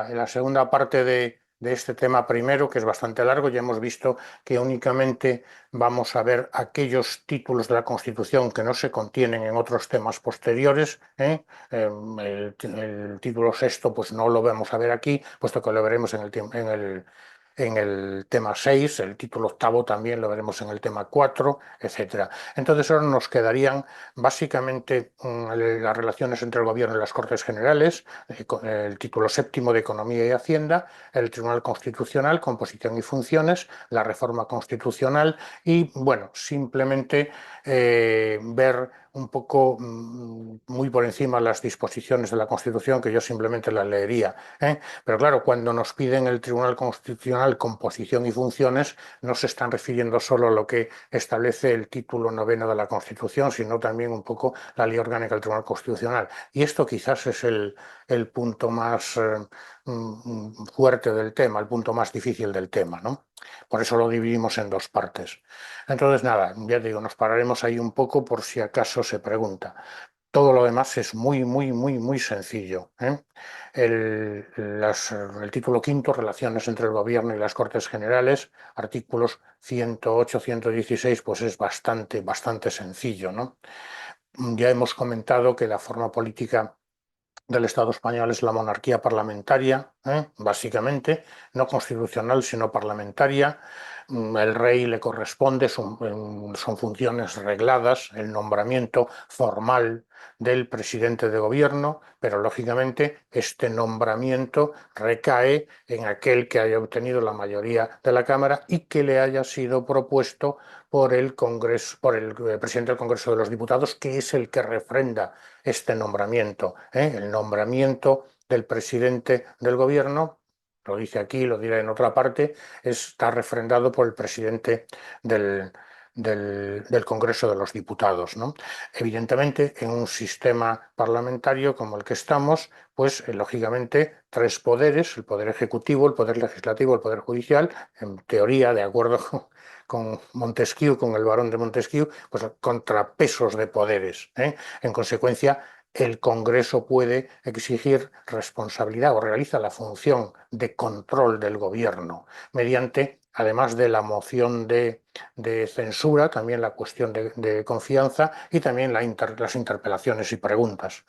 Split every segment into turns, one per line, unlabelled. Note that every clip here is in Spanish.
en la segunda parte de este tema primero, que es bastante largo, ya hemos visto que únicamente vamos a ver aquellos títulos de la Constitución que no se contienen en otros temas posteriores. El título sexto pues no lo vamos a ver aquí, puesto que lo veremos en el tema 6, el título octavo también lo veremos en el tema 4, etcétera. Entonces ahora nos quedarían básicamente las relaciones entre el Gobierno y las Cortes Generales, el título séptimo de Economía y Hacienda, el Tribunal Constitucional, composición y funciones, la reforma constitucional y, bueno, simplemente ver un poco muy por encima las disposiciones de la Constitución, que yo simplemente las leería. Pero claro, cuando nos piden el Tribunal Constitucional composición y funciones, no se están refiriendo solo a lo que establece el título noveno de la Constitución, sino también un poco la ley orgánica del Tribunal Constitucional. Y esto quizás es el punto más fuerte del tema, el punto más difícil del tema, ¿no? Por eso lo dividimos en dos partes. Entonces, nada, ya digo, nos pararemos ahí un poco por si acaso se pregunta. Todo lo demás es muy, muy, muy, muy sencillo. El título quinto, Relaciones entre el Gobierno y las Cortes Generales, artículos 108, 116, pues es bastante, bastante sencillo, ¿no? Ya hemos comentado que la forma política del Estado español es la monarquía parlamentaria, básicamente, no constitucional, sino parlamentaria. El rey le corresponde, son funciones regladas, el nombramiento formal del presidente de gobierno, pero lógicamente este nombramiento recae en aquel que haya obtenido la mayoría de la Cámara y que le haya sido propuesto por el Congreso, por el presidente del Congreso de los Diputados, que es el que refrenda este nombramiento. El nombramiento del presidente del gobierno, lo dice aquí, lo diré en otra parte, está refrendado por el presidente del, del Congreso de los Diputados, ¿no? Evidentemente, en un sistema parlamentario como el que estamos, pues lógicamente tres poderes, el poder ejecutivo, el poder legislativo, el poder judicial, en teoría, de acuerdo con Montesquieu, con el barón de Montesquieu, pues contrapesos de poderes. En consecuencia, el Congreso puede exigir responsabilidad o realiza la función de control del gobierno mediante, además de la moción de censura, también la cuestión de confianza y también las interpelaciones y preguntas.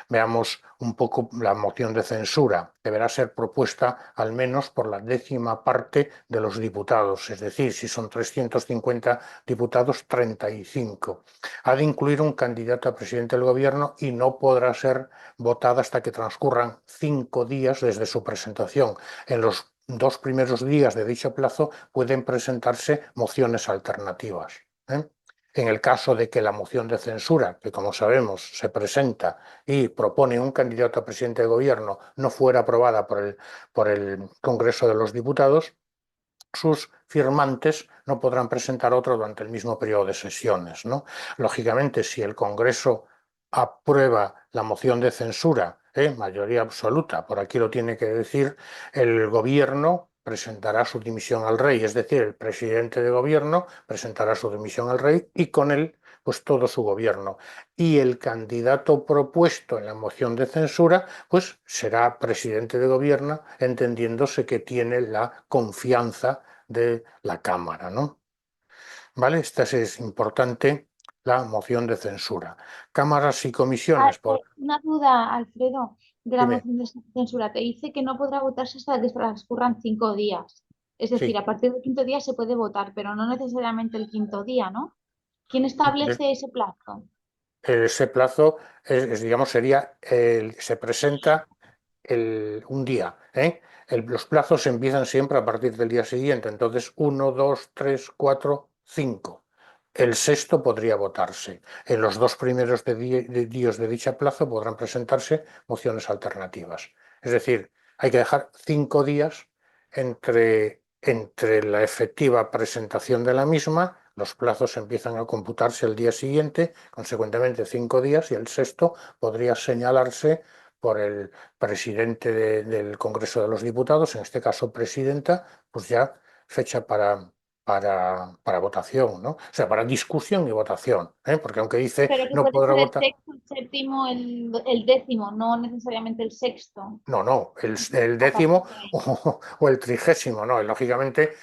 Veamos un poco la moción de censura. Deberá ser propuesta al menos por la 10ª parte de los diputados, es decir, si son 350 diputados, 35. Ha de incluir un candidato a presidente del gobierno y no podrá ser votada hasta que transcurran 5 días desde su presentación. En los 2 primeros días de dicho plazo pueden presentarse mociones alternativas. En el caso de que la moción de censura, que como sabemos se presenta y propone un candidato a presidente de gobierno, no fuera aprobada por el Congreso de los Diputados, sus firmantes no podrán presentar otro durante el mismo periodo de sesiones, ¿no? Lógicamente, si el Congreso aprueba la moción de censura, mayoría absoluta, por aquí lo tiene que decir, el gobierno presentará su dimisión al rey, es decir, el presidente de gobierno presentará su dimisión al rey y con él pues todo su gobierno. Y el candidato propuesto en la moción de censura pues será presidente de gobierno, entendiéndose que tiene la confianza de la Cámara, ¿no? ¿Vale? Esta es importante, la moción de censura. Cámaras y
Ah,
comisiones,
una duda, Alfredo, de la
dime,
moción de censura. Te dice que no podrá votarse hasta que transcurran 5 días. Es decir,
sí.
a partir del quinto día se puede votar, pero no necesariamente el quinto día, ¿no? ¿Quién
Es-
establece ese plazo?
Ese plazo, digamos, sería, se presenta un día, los plazos empiezan siempre a partir del día siguiente, entonces uno, dos, tres, cuatro, cinco. El sexto podría votarse. En los 2 primeros días de dicha plazo podrán presentarse mociones alternativas. Es decir, hay que dejar 5 días entre la efectiva presentación de la misma. Los plazos empiezan a computarse el día siguiente, consecuentemente 5 días, y el sexto podría señalarse por el presidente del Congreso de los Diputados, en este caso presidenta, pues ya fecha para votación, ¿no? O sea, para discusión y votación. porque aunque dice
Pero que
no
puede
podrá
ser el
votar.
sexto, el séptimo, el décimo, no necesariamente el sexto.
No, no, el
A partir
décimo
de ahí.
o el trigésimo, no. Lógicamente,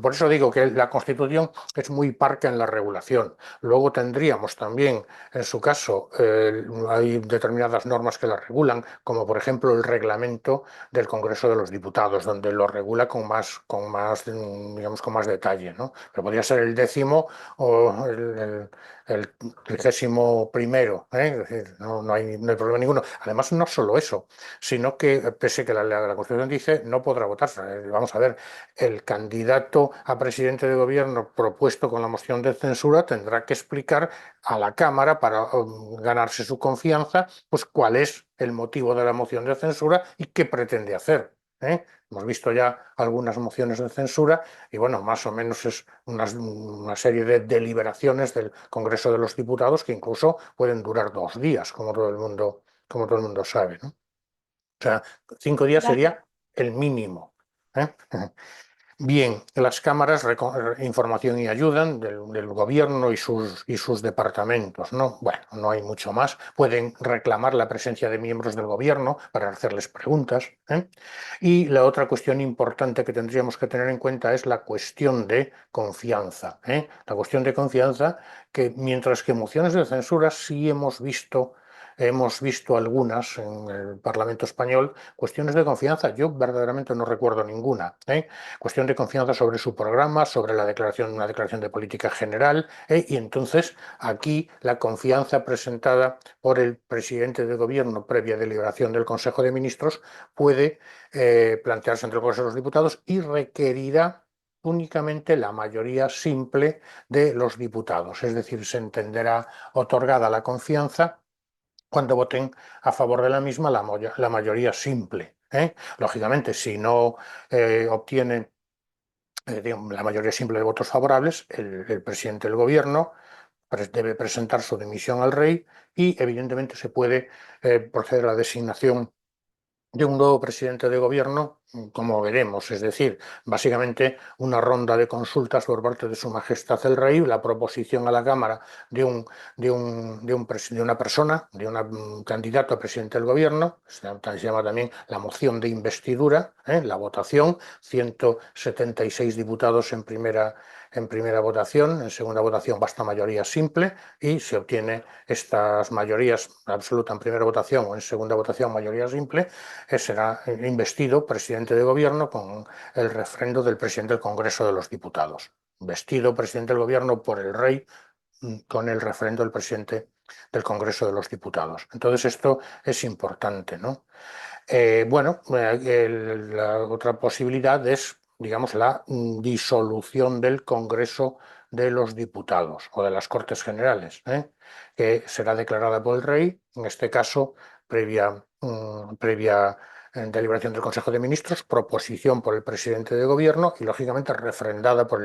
por eso digo que la Constitución es muy parca en la regulación. Luego tendríamos también, en su caso, hay determinadas normas que la regulan, como por ejemplo el reglamento del Congreso de los Diputados, donde lo regula digamos, con más detalle, ¿no? Pero podría ser el décimo o el 31º, ¿eh? Es decir, no hay problema ninguno. Además, no solo eso, sino que, pese que la Constitución dice, no podrá votarse. Vamos a ver, el candidato a presidente de gobierno propuesto con la moción de censura tendrá que explicar a la Cámara para ganarse su confianza, pues cuál es el motivo de la moción de censura y qué pretende hacer. ¿Eh? Hemos visto ya algunas mociones de censura y bueno, más o menos es una serie de deliberaciones del Congreso de los Diputados que incluso pueden durar 2 días, como todo el mundo sabe, ¿no? O sea, 5 días
De acuerdo.
sería el mínimo. ¿Eh? Bien, las cámaras información y ayudan del gobierno y sus departamentos, ¿no? Bueno, no hay mucho más. Pueden reclamar la presencia de miembros del gobierno para hacerles preguntas, ¿eh? Y la otra cuestión importante que tendríamos que tener en cuenta es la cuestión de confianza, ¿eh? La cuestión de confianza que mientras que mociones de censura sí hemos visto algunas en el Parlamento español, cuestiones de confianza, yo verdaderamente no recuerdo ninguna, ¿eh? Cuestión de confianza sobre su programa, sobre una declaración de política general, y entonces aquí la confianza presentada por el presidente de gobierno previa deliberación del Consejo de Ministros puede plantearse entre el Congreso de los Diputados y requerirá únicamente la mayoría simple de los diputados, es decir, se entenderá otorgada la confianza cuando voten a favor de la misma la mayoría simple, ¿eh? Lógicamente, si no obtienen digamos, la mayoría simple de votos favorables, el presidente del gobierno debe presentar su dimisión al rey y evidentemente se puede proceder a la designación de un nuevo presidente de gobierno, como veremos, es decir, básicamente una ronda de consultas por parte de Su Majestad el Rey, la proposición a la Cámara de una persona, de un candidato a presidente del gobierno, se llama también la moción de investidura, la votación, 176 diputados en primera votación, en segunda votación basta mayoría simple y se obtiene estas mayorías absoluta en primera votación o en segunda votación mayoría simple, será investido presidente de gobierno con el refrendo del presidente del Congreso de los Diputados. Investido presidente del gobierno por el rey con el refrendo del presidente del Congreso de los Diputados. Entonces esto es importante, ¿no? Bueno, la otra posibilidad es, digamos, la disolución del Congreso de los Diputados o de las Cortes Generales, que será declarada por el rey, en este caso, previa deliberación del Consejo de Ministros, proposición por el presidente de gobierno y, lógicamente, refrendada por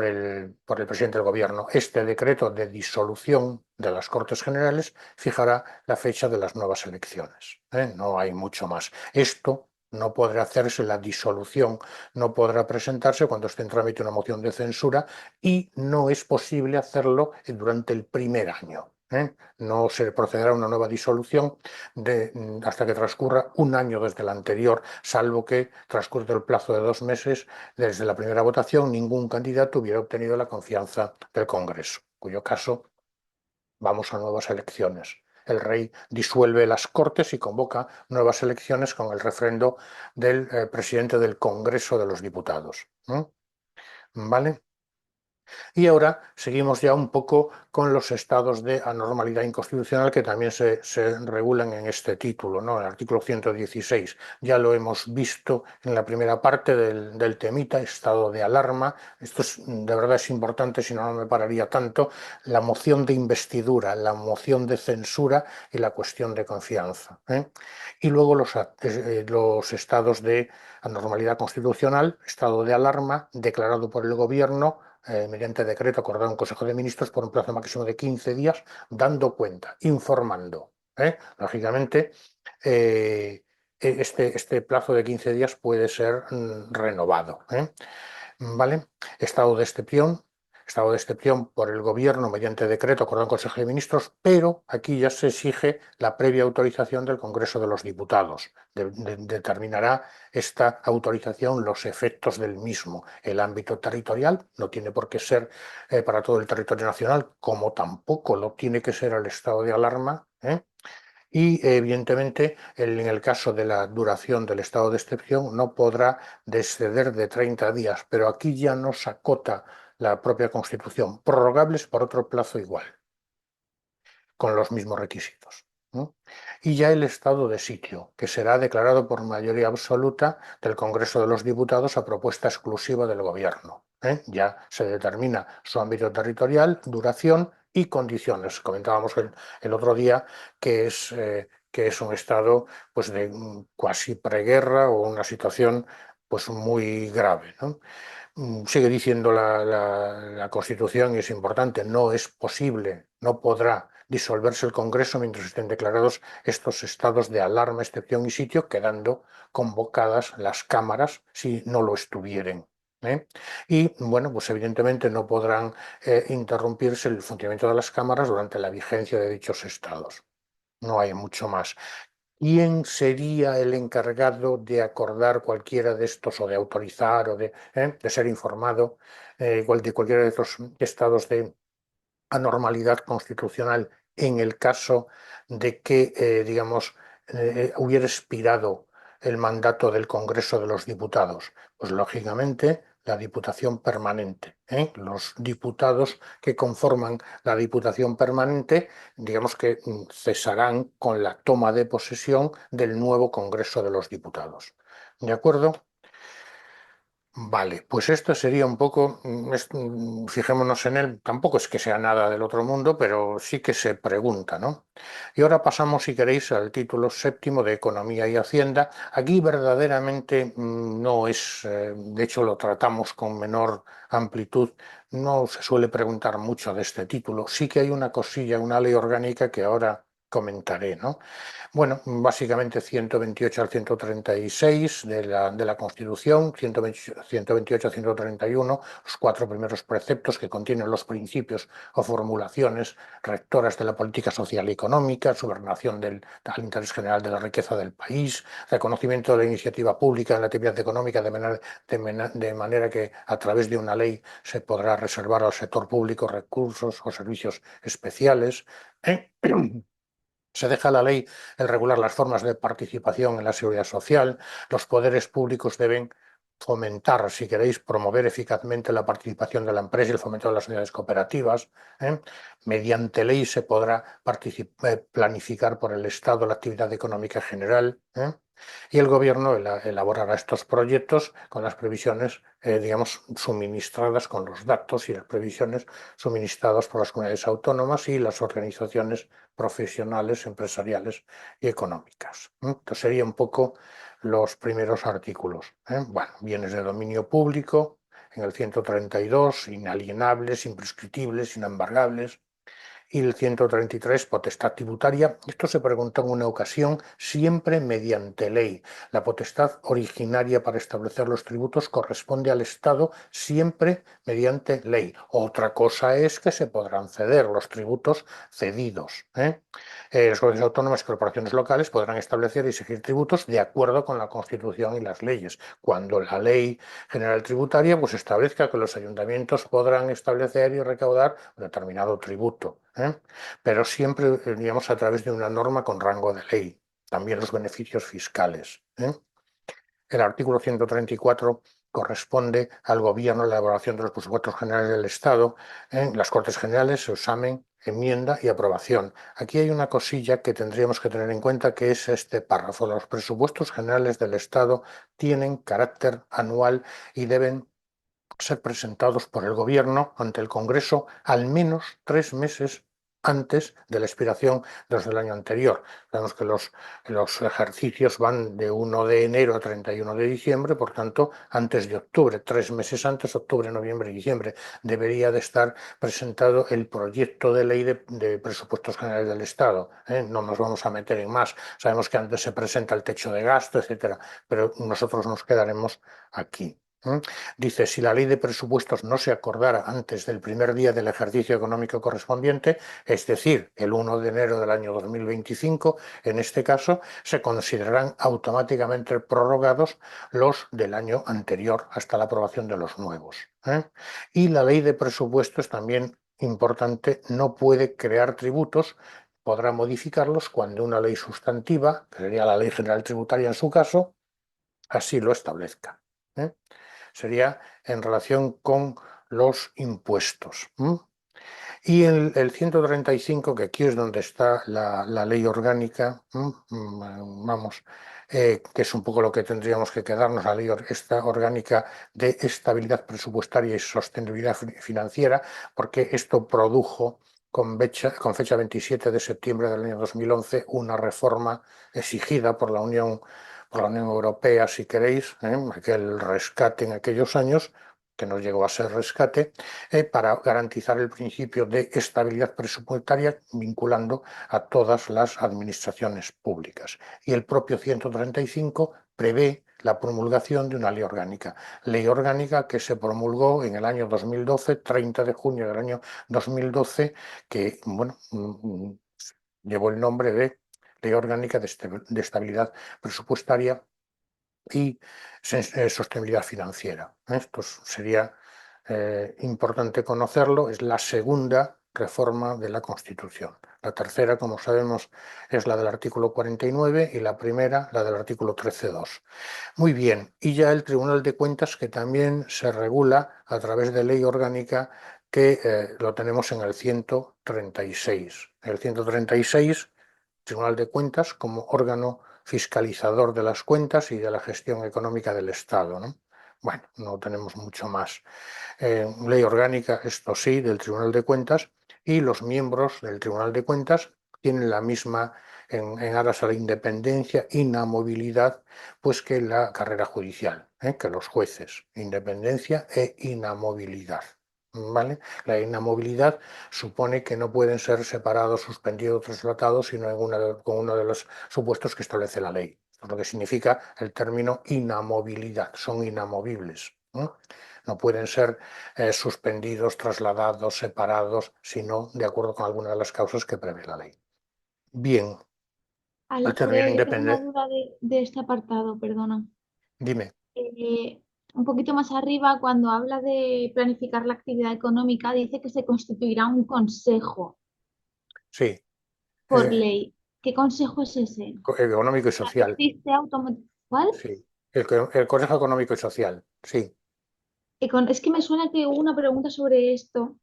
el presidente del gobierno. Este decreto de disolución de las Cortes Generales fijará la fecha de las nuevas elecciones, ¿eh? No hay mucho más. Esto no podrá hacerse, la disolución no podrá presentarse cuando esté en trámite una moción de censura y no es posible hacerlo durante el primer año, ¿eh? No se procederá a una nueva disolución hasta que transcurra un año desde la anterior, salvo que transcurra el plazo de 2 meses desde la primera votación, ningún candidato hubiera obtenido la confianza del Congreso, en cuyo caso vamos a nuevas elecciones. El rey disuelve las Cortes y convoca nuevas elecciones con el refrendo del presidente del Congreso de los Diputados. ¿Vale? Y ahora seguimos ya un poco con los estados de anormalidad inconstitucional que también se regulan en este título, ¿no? El artículo 116. Ya lo hemos visto en la primera parte del temita, estado de alarma. Esto de verdad es importante, si no, no me pararía tanto. La moción de investidura, la moción de censura y la cuestión de confianza, ¿eh? Y luego los estados de anormalidad constitucional, estado de alarma declarado por el gobierno mediante decreto acordado en Consejo de Ministros por un plazo máximo de 15 días, dando cuenta, informando. Lógicamente, este plazo de 15 días puede ser renovado. ¿Vale? Estado de excepción. estado de excepción por el Gobierno mediante decreto acordado en Consejo de Ministros, pero aquí ya se exige la previa autorización del Congreso de los Diputados. Determinará esta autorización los efectos del mismo. El ámbito territorial no tiene por qué ser para todo el territorio nacional, como tampoco lo tiene que ser el estado de alarma, ¿eh? Y evidentemente, en el caso de la duración del estado de excepción, no podrá exceder de 30 días, pero aquí ya nos acota la propia Constitución, prorrogables por otro plazo igual, con los mismos requisitos. ¿No? Y ya el estado de sitio, que será declarado por mayoría absoluta del Congreso de los Diputados a propuesta exclusiva del Gobierno. Ya se determina su ámbito territorial, duración y condiciones. Comentábamos el otro día que es un estado pues, de cuasi preguerra o una situación pues, muy grave, ¿no? Sigue diciendo la Constitución, y es importante, no es posible, no podrá disolverse el Congreso mientras estén declarados estos estados de alarma, excepción y sitio, quedando convocadas las cámaras si no lo estuvieren. ¿Eh? Y bueno, pues evidentemente no podrán interrumpirse el funcionamiento de las cámaras durante la vigencia de dichos estados. No hay mucho más. ¿Quién sería el encargado de acordar cualquiera de estos o de autorizar o de ser informado igual de cualquiera de estos estados de anormalidad constitucional en el caso de que, digamos, hubiera expirado el mandato del Congreso de los Diputados? Pues lógicamente la Diputación Permanente. Los diputados que conforman la Diputación Permanente, digamos que cesarán con la toma de posesión del nuevo Congreso de los Diputados. ¿De acuerdo? Vale, pues esto sería un poco, fijémonos en él, tampoco es que sea nada del otro mundo, pero sí que se pregunta, ¿no? Y ahora pasamos, si queréis, al título séptimo de Economía y Hacienda. Aquí verdaderamente no es, de hecho lo tratamos con menor amplitud, no se suele preguntar mucho de este título. Sí que hay una cosilla, una ley orgánica que ahora comentaré, ¿no? Bueno, básicamente 128 al 136 de la Constitución, 128 al 131, los cuatro primeros preceptos que contienen los principios o formulaciones rectoras de la política social y económica, subordinación al interés general de la riqueza del país, reconocimiento de la iniciativa pública en la actividad económica de manera que a través de una ley se podrá reservar al sector público recursos o servicios especiales. Se deja a la ley el regular las formas de participación en la seguridad social. Los poderes públicos deben fomentar, si queréis, promover eficazmente la participación de la empresa y el fomento de las sociedades cooperativas. ¿eh? Mediante ley se podrá planificar por el Estado la actividad económica general. Y el Gobierno elaborará estos proyectos con las previsiones, digamos, suministradas con los datos y las previsiones suministradas por las comunidades autónomas y las organizaciones profesionales, empresariales y económicas. Entonces serían un poco los primeros artículos. Bueno, bienes de dominio público, en el 132, inalienables, imprescriptibles, inembargables. Y el 133, potestad tributaria. Esto se preguntó en una ocasión, siempre mediante ley. La potestad originaria para establecer los tributos corresponde al Estado, siempre mediante ley. Otra cosa es que se podrán ceder los tributos cedidos. Las comunidades autónomas y corporaciones locales podrán establecer y exigir tributos de acuerdo con la Constitución y las leyes. Cuando la Ley General Tributaria pues establezca que los ayuntamientos podrán establecer y recaudar un determinado tributo, pero siempre, digamos, a través de una norma con rango de ley. También los beneficios fiscales. El artículo 134 corresponde al Gobierno la elaboración de los presupuestos generales del Estado, en las Cortes Generales, su examen, enmienda y aprobación. Aquí hay una cosilla que tendríamos que tener en cuenta, que es este párrafo. Los presupuestos generales del Estado tienen carácter anual y deben ser presentados por el Gobierno ante el Congreso al menos 3 meses antes de la expiración de los del año anterior. Sabemos que los ejercicios van de 1 de enero a 31 de diciembre, por tanto, antes de octubre, 3 meses antes, octubre, noviembre y diciembre, debería de estar presentado el proyecto de ley de presupuestos generales del Estado. No nos vamos a meter en más. Sabemos que antes se presenta el techo de gasto, etcétera, pero nosotros nos quedaremos aquí. ¿Mm? Dice, si la ley de presupuestos no se acordara antes del primer día del ejercicio económico correspondiente, es decir, el 1 de enero del año 2025, en este caso, se considerarán automáticamente prorrogados los del año anterior hasta la aprobación de los nuevos. ¿Eh? Y la ley de presupuestos, también importante, no puede crear tributos, podrá modificarlos cuando una ley sustantiva, que sería la Ley General Tributaria en su caso, así lo establezca. ¿Eh? Sería en relación con los impuestos. Y el 135, que aquí es donde está la ley orgánica, vamos, que es un poco lo que tendríamos que quedarnos, la ley esta orgánica de estabilidad presupuestaria y sostenibilidad financiera, porque esto produjo con fecha 27 de septiembre del año 2011 una reforma exigida por la Unión Europea, si queréis, aquel rescate en aquellos años, que no llegó a ser rescate, para garantizar el principio de estabilidad presupuestaria vinculando a todas las administraciones públicas. Y el propio 135 prevé la promulgación de una ley orgánica que se promulgó en el año 2012, 30 de junio del año 2012, que bueno, llevó el nombre de Ley Orgánica de Estabilidad Presupuestaria y sostenibilidad financiera. Esto sería importante conocerlo, es la segunda reforma de la Constitución. La tercera, como sabemos, es la del artículo 49 y la primera, la del artículo 13.2. Muy bien, y ya el Tribunal de Cuentas, que también se regula a través de ley orgánica, que lo tenemos en el 136. El 136, Tribunal de Cuentas, como órgano fiscalizador de las cuentas y de la gestión económica del Estado, ¿no? Bueno, no tenemos mucho más. Ley orgánica, esto sí, del Tribunal de Cuentas, y los miembros del Tribunal de Cuentas tienen la misma, en aras a la independencia, inamovilidad, pues que la carrera judicial, que los jueces, independencia e inamovilidad. ¿Vale? La inamovilidad supone que no pueden ser separados, suspendidos o trasladados, sino con uno de los supuestos que establece la ley. Esto es lo que significa el término inamovilidad, son inamovibles. No pueden ser suspendidos, trasladados, separados, sino de acuerdo con alguna de las causas que prevé la ley. Bien, al término
Alfredo, yo tengo una
independiente,
duda de este apartado, perdona.
dime,
Eh, un poquito más arriba, cuando habla de planificar la actividad económica, dice que se constituirá un consejo
sí,
por ley. ¿Qué consejo es ese?
económico y social,
¿Existe automático? ¿Cuál?
sí, el Consejo Económico y Social, sí.
Es que me suena que hubo una pregunta sobre esto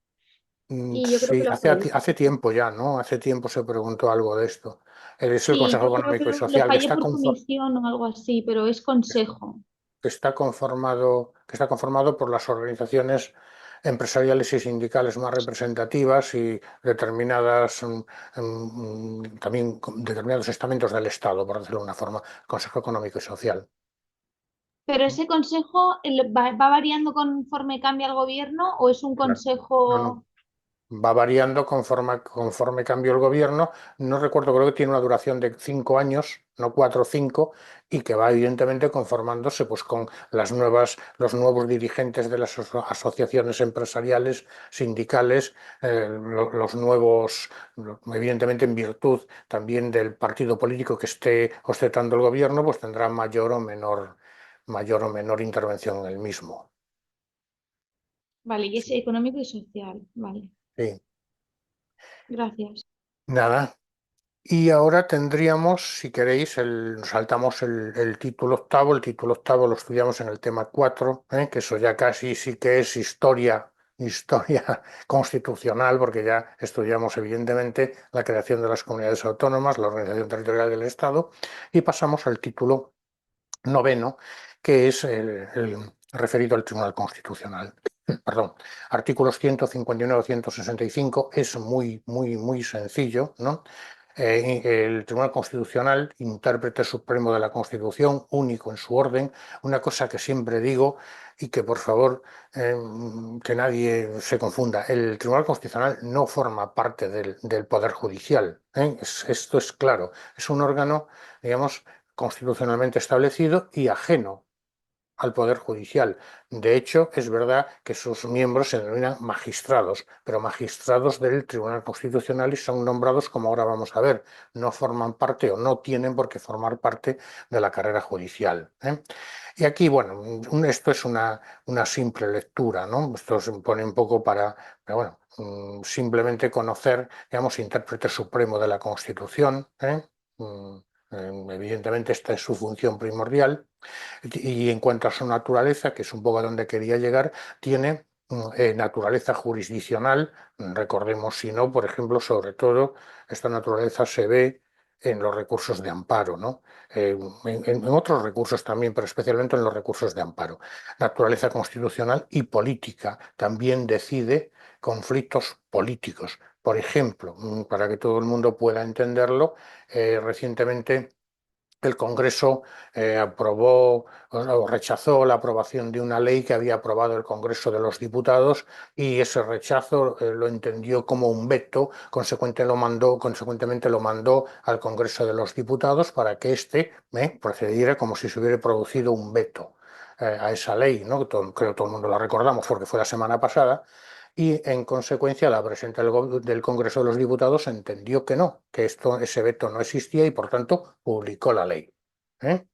y yo creo que
Sí,
lo fallé.
hace tiempo ya, ¿no? Hace tiempo se preguntó algo de esto. Es el
Sí,
Consejo
yo creo que
Económico y
lo
Social,
fallé por comisión o algo así, pero es consejo.
que está conformado por las organizaciones empresariales y sindicales más representativas y determinadas, también determinados estamentos del Estado, por decirlo de una forma, Consejo Económico y Social.
¿Pero ese consejo va variando conforme cambia el gobierno o es un
Claro. No, no.
consejo?
Va variando conforme cambia el gobierno. No recuerdo, creo que tiene una duración de 5 años, no 4 o 5, y que va evidentemente conformándose pues, con los nuevos dirigentes de las asociaciones empresariales, sindicales, los nuevos, evidentemente en virtud también del partido político que esté ostentando el gobierno, pues tendrá mayor o menor intervención en el mismo.
Vale, y es económico y social. Vale,
Sí.
gracias.
Nada. Y ahora tendríamos, si queréis, nos saltamos el título octavo. El título octavo lo estudiamos en el tema 4, que eso ya casi sí que es historia constitucional, porque ya estudiamos evidentemente la creación de las comunidades autónomas, la organización territorial del Estado, y pasamos al título noveno, que es el referido al Tribunal Constitucional. Perdón, artículos 159 o 165, es muy, muy, muy sencillo, ¿no? El Tribunal Constitucional, intérprete supremo de la Constitución, único en su orden, una cosa que siempre digo y que por favor que nadie se confunda, el Tribunal Constitucional no forma parte del Poder Judicial, ¿eh? Esto es claro, es un órgano, digamos, constitucionalmente establecido y ajeno al Poder Judicial. De hecho, es verdad que sus miembros se denominan magistrados, pero magistrados del Tribunal Constitucional y son nombrados, como ahora vamos a ver, no forman parte o no tienen por qué formar parte de la carrera judicial, ¿eh? Y aquí, bueno, esto es una simple lectura, ¿no? Esto se pone un poco para, pero bueno, simplemente conocer, digamos, intérprete supremo de la Constitución, ¿eh? Evidentemente esta es su función primordial y en cuanto a su naturaleza, que es un poco a donde quería llegar, tiene naturaleza jurisdiccional. Recordemos, si no, por ejemplo, sobre todo, esta naturaleza se ve en los recursos de amparo, ¿no? En otros recursos también, pero especialmente en los recursos de amparo. Naturaleza constitucional y política. También decide conflictos políticos. Por ejemplo, para que todo el mundo pueda entenderlo, recientemente el Congreso aprobó o rechazó la aprobación de una ley que había aprobado el Congreso de los Diputados y ese rechazo lo entendió como un veto, consecuentemente lo mandó al Congreso de los Diputados para que éste procediera como si se hubiera producido un veto a esa ley, ¿no? Creo que todo el mundo la recordamos porque fue la semana pasada. Y en consecuencia la presidenta del Congreso de los Diputados entendió que no, que ese veto no existía y por tanto publicó la ley, ¿eh?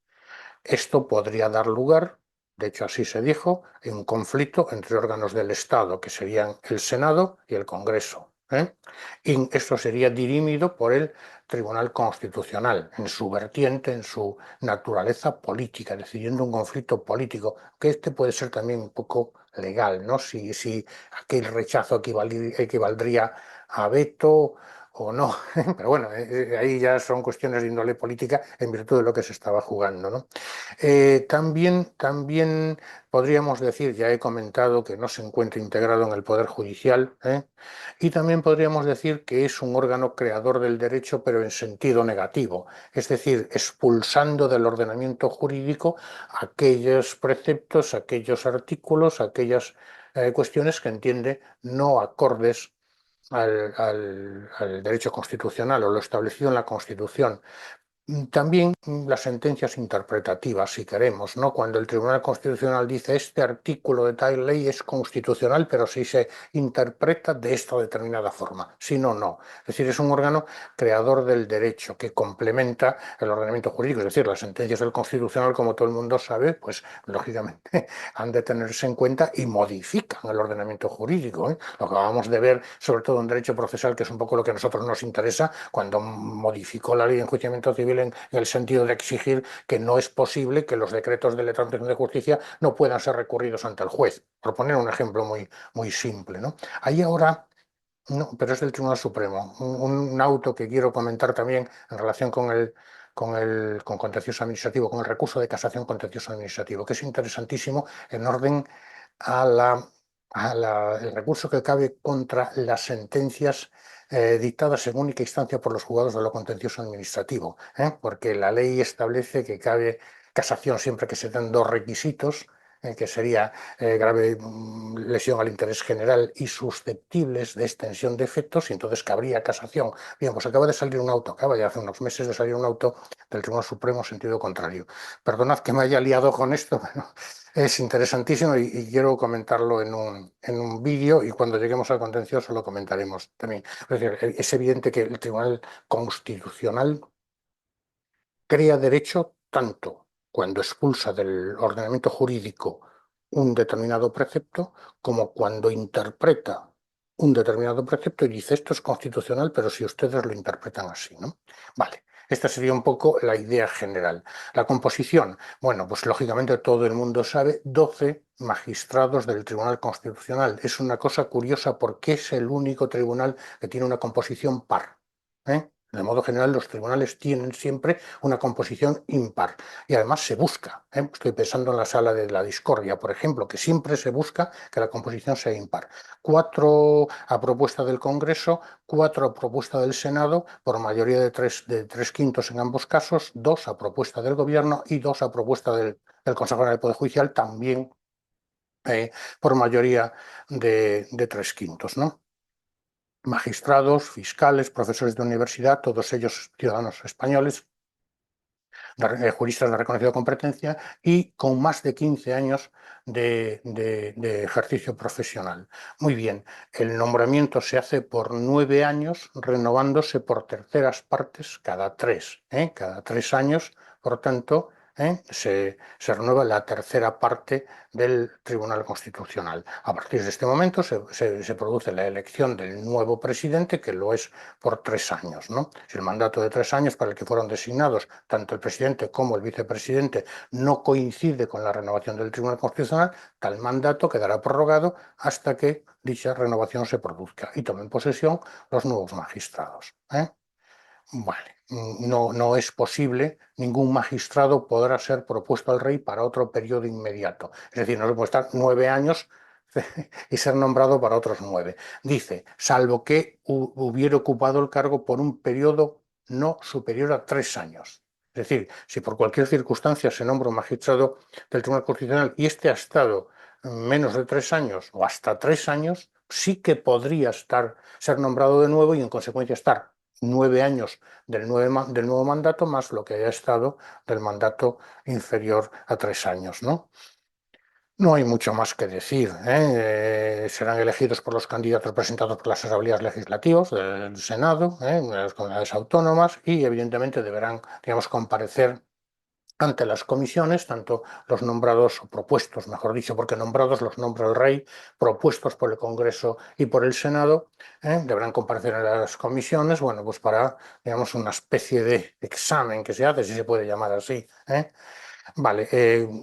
Esto podría dar lugar, de hecho así se dijo, en un conflicto entre órganos del Estado, que serían el Senado y el Congreso, ¿eh? Y esto sería dirimido por el Tribunal Constitucional, en su vertiente, en su naturaleza política, decidiendo un conflicto político, que este puede ser también un poco legal, ¿no? Si aquel rechazo equivaldría a veto o no, pero bueno, ahí ya son cuestiones de índole política en virtud de lo que se estaba jugando, ¿no? También podríamos decir, ya he comentado que no se encuentra integrado en el Poder Judicial, ¿eh? Y también podríamos decir que es un órgano creador del derecho, pero en sentido negativo, es decir, expulsando del ordenamiento jurídico aquellos preceptos, aquellos artículos, aquellas cuestiones que entiende no acordes al derecho constitucional o lo establecido en la Constitución. También las sentencias interpretativas, si queremos, ¿no? Cuando el Tribunal Constitucional dice este artículo de tal ley es constitucional, pero si se interpreta de esta determinada forma, si no, no. Es decir, es un órgano creador del derecho que complementa el ordenamiento jurídico. Es decir, las sentencias del Constitucional, como todo el mundo sabe, pues lógicamente han de tenerse en cuenta y modifican el ordenamiento jurídico, ¿eh? Lo que acabamos de ver, sobre todo en derecho procesal, que es un poco lo que a nosotros nos interesa, cuando modificó la ley de enjuiciamiento civil en el sentido de exigir que no es posible que los decretos de la Administración de Justicia no puedan ser recurridos ante el juez. Por poner un ejemplo muy simple, ¿no? Hay ahora, no, pero es del Tribunal Supremo, un auto que quiero comentar también en relación con contencioso administrativo, con el recurso de casación contencioso administrativo, que es interesantísimo en orden a el recurso que cabe contra las sentencias dictadas en única instancia por los juzgados de lo contencioso administrativo, ¿eh? Porque la ley establece que cabe casación siempre que se den dos requisitos, que sería grave lesión al interés general y susceptibles de extensión de efectos, y entonces cabría casación. Bien, pues acaba de salir un auto, acaba ya hace unos meses de salir un auto del Tribunal Supremo en sentido contrario. Perdonad que me haya liado con esto, pero es interesantísimo y quiero comentarlo en un vídeo y cuando lleguemos al contencioso lo comentaremos también. Es decir, es evidente que el Tribunal Constitucional crea derecho tanto cuando expulsa del ordenamiento jurídico un determinado precepto como cuando interpreta un determinado precepto y dice esto es constitucional, pero si ustedes lo interpretan así, ¿no? Vale, esta sería un poco la idea general. La composición, bueno, pues lógicamente todo el mundo sabe, 12 magistrados del Tribunal Constitucional. Es una cosa curiosa porque es el único tribunal que tiene una composición par, ¿eh? De modo general, los tribunales tienen siempre una composición impar y además se busca, ¿eh? Estoy pensando en la sala de la discordia, por ejemplo, que siempre se busca que la composición sea impar. 4 a propuesta del Congreso, 4 a propuesta del Senado, por mayoría de tres quintos en ambos casos, 2 a propuesta del Gobierno y 2 a propuesta del Consejo General del Poder Judicial, también por mayoría de 3 quintos, ¿no? Magistrados, fiscales, profesores de universidad, todos ellos ciudadanos españoles, juristas de reconocida competencia y con más de 15 años de ejercicio profesional. Muy bien, el nombramiento se hace por 9 años, renovándose por terceras partes cada 3, ¿eh? Cada 3 años, por tanto, se renueva la tercera parte del Tribunal Constitucional. A partir de este momento se produce la elección del nuevo presidente, que lo es por 3 años, ¿no? Si el mandato de 3 años para el que fueron designados tanto el presidente como el vicepresidente no coincide con la renovación del Tribunal Constitucional, tal mandato quedará prorrogado hasta que dicha renovación se produzca y tomen posesión los nuevos magistrados, ¿eh? Vale, no es posible, ningún magistrado podrá ser propuesto al rey para otro periodo inmediato. Es decir, no se puede estar 9 años y ser nombrado para otros 9. Dice, salvo que hubiera ocupado el cargo por un periodo no superior a 3 años. Es decir, si por cualquier circunstancia se nombra un magistrado del Tribunal Constitucional y este ha estado menos de 3 años o hasta 3 años, sí que podría ser nombrado de nuevo y en consecuencia estar 9 años del nuevo mandato más lo que haya estado del mandato inferior a 3 años, ¿no? No hay mucho más que decir, ¿eh? Serán elegidos por los candidatos presentados por las asambleas legislativas del Senado, de las comunidades autónomas y evidentemente deberán, digamos, comparecer ante las comisiones, tanto los nombrados o propuestos, mejor dicho, porque nombrados los nombra el rey, propuestos por el Congreso y por el Senado, deberán comparecer en las comisiones, bueno, pues para, digamos, una especie de examen que se hace, si se puede llamar así, ¿eh? Vale,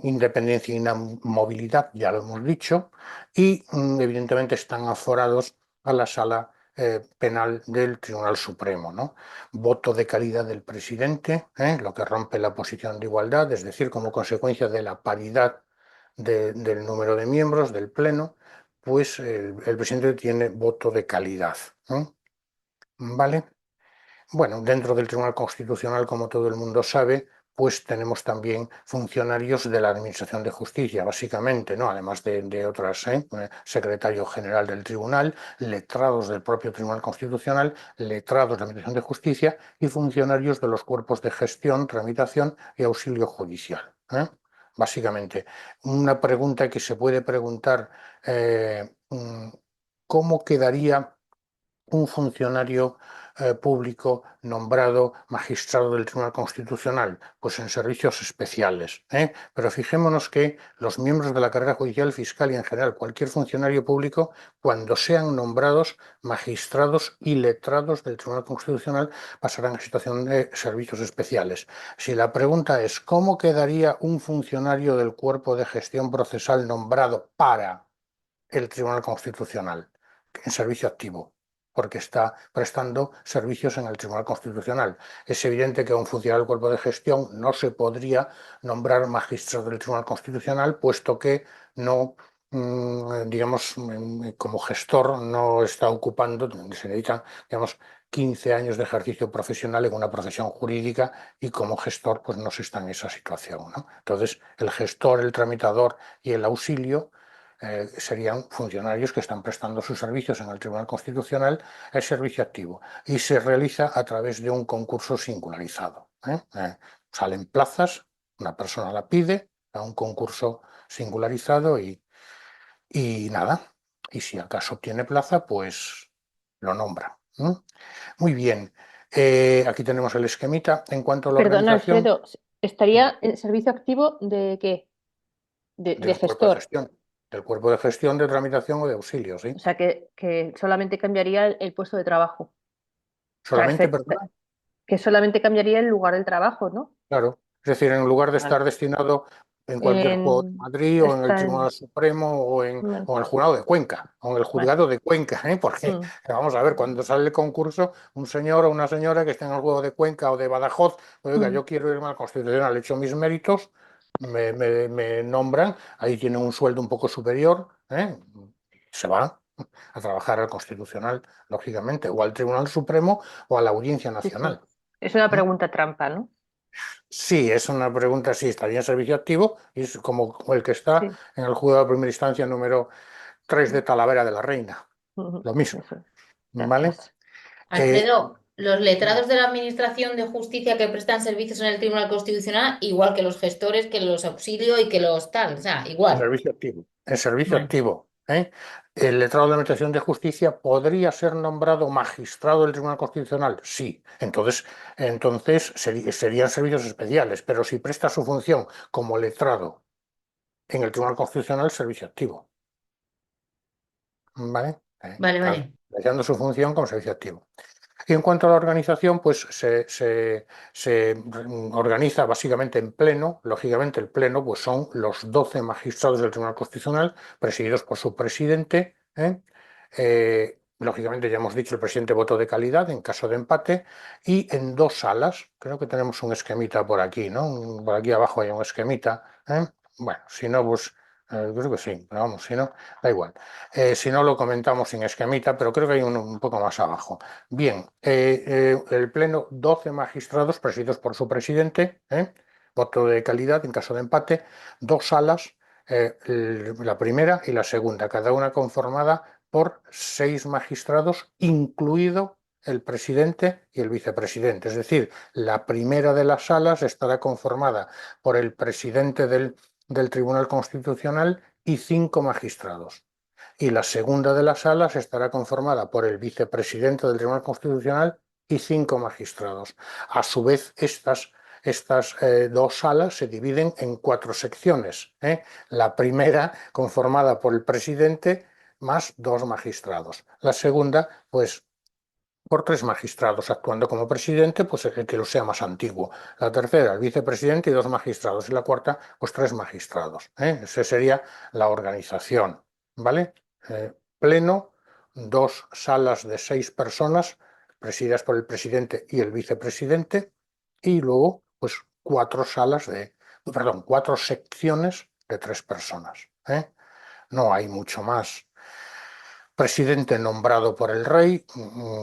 independencia y movilidad, ya lo hemos dicho, y evidentemente están aforados a la sala penal del Tribunal Supremo, ¿no? Voto de calidad del presidente, lo que rompe la posición de igualdad, es decir, como consecuencia de la paridad del número de miembros del Pleno, pues el presidente tiene voto de calidad, ¿eh? ¿Vale? Bueno, dentro del Tribunal Constitucional, como todo el mundo sabe, pues tenemos también funcionarios de la Administración de Justicia, básicamente, ¿no? Además de otras, secretario general del Tribunal, letrados del propio Tribunal Constitucional, letrados de la Administración de Justicia y funcionarios de los cuerpos de gestión, tramitación y auxilio judicial, ¿eh? Básicamente, una pregunta que se puede preguntar, ¿cómo quedaría un funcionario público nombrado magistrado del Tribunal Constitucional? Pues en servicios especiales, ¿eh? Pero fijémonos que los miembros de la carrera judicial, fiscal y en general cualquier funcionario público, cuando sean nombrados magistrados y letrados del Tribunal Constitucional, pasarán a situación de servicios especiales. Si la pregunta es ¿cómo quedaría un funcionario del cuerpo de gestión procesal nombrado para el Tribunal Constitucional? En servicio activo, porque está prestando servicios en el Tribunal Constitucional. Es evidente que a un funcionario del cuerpo de gestión no se podría nombrar magistrado del Tribunal Constitucional, puesto que no, digamos, como gestor no está ocupando, se necesitan, digamos, 15 años de ejercicio profesional en una profesión jurídica y como gestor pues no se está en esa situación, ¿no? Entonces, el gestor, el tramitador y el auxilio serían funcionarios que están prestando sus servicios en el Tribunal Constitucional, el servicio activo, y se realiza a través de un concurso singularizado, salen plazas, una persona la pide a un concurso singularizado y nada, y si acaso obtiene plaza, pues lo nombra, ¿eh? Muy bien, aquí tenemos el esquemita. En cuanto a la
Perdona,
organización
Alfredo, ¿estaría en servicio activo de qué? De
del cuerpo de
gestor.
gestión, del cuerpo de gestión, de tramitación o de auxilio, ¿sí?
O sea, que solamente cambiaría el puesto de trabajo.
Solamente, perdona.
Que solamente cambiaría el lugar del trabajo, ¿no?
Claro, es decir, en lugar de estar
Vale.
destinado en cualquier juego de
En,
Madrid o en el
está
Tribunal Supremo
vale,
o en el jurado de Cuenca o en el
vale.
juzgado de Cuenca, ¿eh? Porque
Mm,
vamos a ver, cuando sale el concurso, un señor o una señora que esté en el juego de Cuenca o de Badajoz, oiga,
mm,
yo quiero irme al Constitucional, he hecho mis méritos, me nombran, ahí tiene un sueldo un poco superior, se va a trabajar al Constitucional, lógicamente, o al Tribunal Supremo o a la Audiencia
sí, sí.
Nacional.
Es una
¿Eh?
pregunta trampa, ¿no?
Sí, es una pregunta, sí, estaría en servicio activo y es como el que está
Sí.
en el juzgado de primera instancia número 3 de
Mm,
Talavera de la Reina.
mm,
Lo mismo,
eso.
¿vale?
Gracias.
Eh,
Alfredo, los letrados de la Administración de Justicia que prestan servicios en el Tribunal Constitucional, igual que los gestores, que los auxilio y que los tal, o sea,
En
igual.
servicio activo. En servicio
Vale.
activo. ¿Eh? ¿El letrado de la Administración de Justicia podría ser nombrado magistrado del Tribunal Constitucional? Sí. Entonces serían servicios especiales, pero si presta su función como letrado en el Tribunal Constitucional, servicio activo. ¿Vale?
Vale,
Está
vale.
realizando su función como servicio activo. Y en cuanto a la organización, pues se organiza básicamente en pleno. Lógicamente, el pleno pues son los 12 magistrados del Tribunal Constitucional, presididos por su presidente. Lógicamente, ya hemos dicho, el presidente voto de calidad en caso de empate, y en dos salas. Creo que tenemos un esquemita por aquí, ¿no? Por aquí abajo hay un esquemita. Bueno, si no, pues creo que sí, pero vamos, si no, da igual. Si no, lo comentamos sin esquemita, pero creo que hay uno un poco más abajo. Bien, el Pleno, 12 magistrados presididos por su presidente, voto de calidad en caso de empate, dos salas, la primera y la segunda, cada una conformada por 6 magistrados, incluido el presidente y el vicepresidente. Es decir, la primera de las salas estará conformada por el presidente del Tribunal Constitucional y 5 magistrados, y la segunda de las salas estará conformada por el vicepresidente del Tribunal Constitucional y 5 magistrados. A su vez, estas dos salas se dividen en 4 secciones. La primera conformada por el presidente más 2 magistrados. La segunda, pues, por 3 magistrados, actuando como presidente, pues el que lo sea más antiguo. La tercera, el vicepresidente y 2 magistrados. Y la cuarta, pues 3 magistrados. Esa sería la organización, ¿vale? Pleno, 2 salas de 6 personas, presididas por el presidente y el vicepresidente, y luego, pues 4 4 secciones de 3 personas. No hay mucho más. Presidente nombrado por el rey,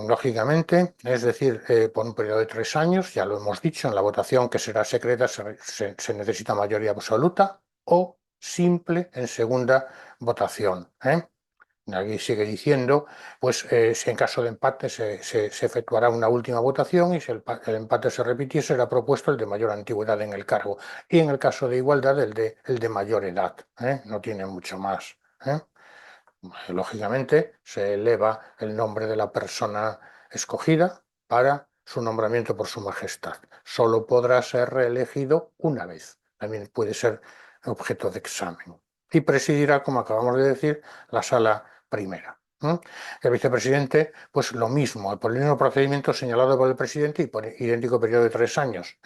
lógicamente, es decir, por un periodo de 3 años, ya lo hemos dicho, en la votación que será secreta se necesita mayoría absoluta o simple en segunda votación. Aquí sigue diciendo, pues si en caso de empate se efectuará una última votación, y si el empate se repitiese, será propuesto el de mayor antigüedad en el cargo, y en el caso de igualdad el de mayor edad. No tiene mucho más. Lógicamente, se eleva el nombre de la persona escogida para su nombramiento por su majestad. Solo podrá ser reelegido una vez. También puede ser objeto de examen. Y presidirá, como acabamos de decir, la sala primera. El vicepresidente, pues lo mismo, por el mismo procedimiento señalado por el presidente y por idéntico periodo de 3 años.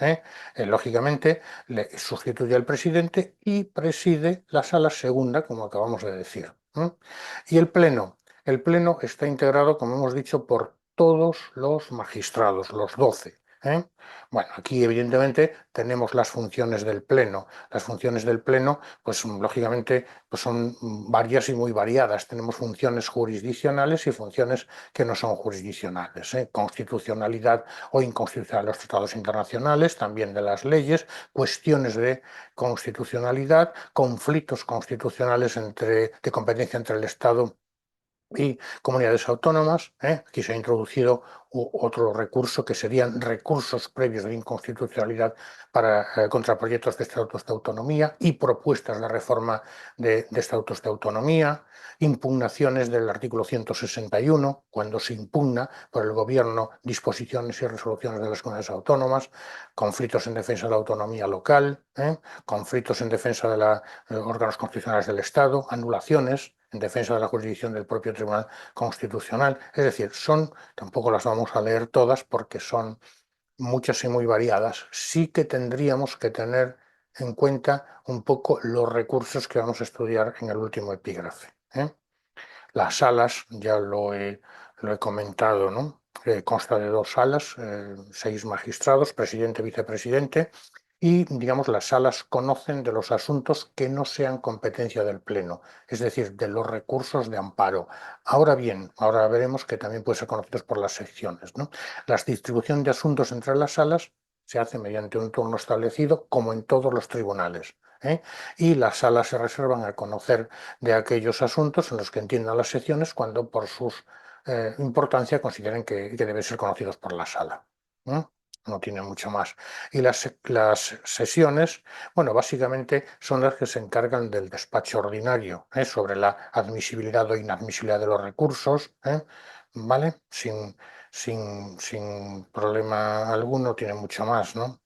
Lógicamente, le sustituye al presidente y preside la sala segunda, como acabamos de decir. Y el pleno está integrado, como hemos dicho, por todos los magistrados, los 12. Bueno, aquí evidentemente tenemos las funciones del pleno. Las funciones del pleno, pues lógicamente, pues son varias y muy variadas. Tenemos funciones jurisdiccionales y funciones que no son jurisdiccionales. Constitucionalidad o inconstitucionalidad de los tratados internacionales, también de las leyes, cuestiones de constitucionalidad, conflictos constitucionales de competencia entre el Estado y comunidades autónomas. Aquí se ha introducido otro recurso, que serían recursos previos de inconstitucionalidad contra proyectos de estatutos de autonomía y propuestas de reforma de estatutos de autonomía, impugnaciones del artículo 161, cuando se impugna por el gobierno disposiciones y resoluciones de las comunidades autónomas, conflictos en defensa de la autonomía local, conflictos en defensa de los órganos constitucionales del Estado, anulaciones en defensa de la jurisdicción del propio Tribunal Constitucional. Es decir, tampoco las vamos a leer todas porque son muchas y muy variadas. Sí que tendríamos que tener en cuenta un poco los recursos que vamos a estudiar en el último epígrafe. Las salas, ya lo he comentado, ¿no? Consta de 2 salas, 6 magistrados, presidente, vicepresidente, y, digamos, las salas conocen de los asuntos que no sean competencia del Pleno, es decir, de los recursos de amparo. Ahora bien, ahora veremos que también pueden ser conocidos por las secciones, ¿no? La distribución de asuntos entre las salas se hace mediante un turno establecido, como en todos los tribunales. Y las salas se reservan a conocer de aquellos asuntos en los que entiendan las secciones, cuando por sus importancia consideren que deben ser conocidos por la sala. No tiene mucho más. Y las sesiones, bueno, básicamente son las que se encargan del despacho ordinario, sobre la admisibilidad o inadmisibilidad de los recursos, ¿vale? Sin problema alguno, tiene mucho más, ¿no?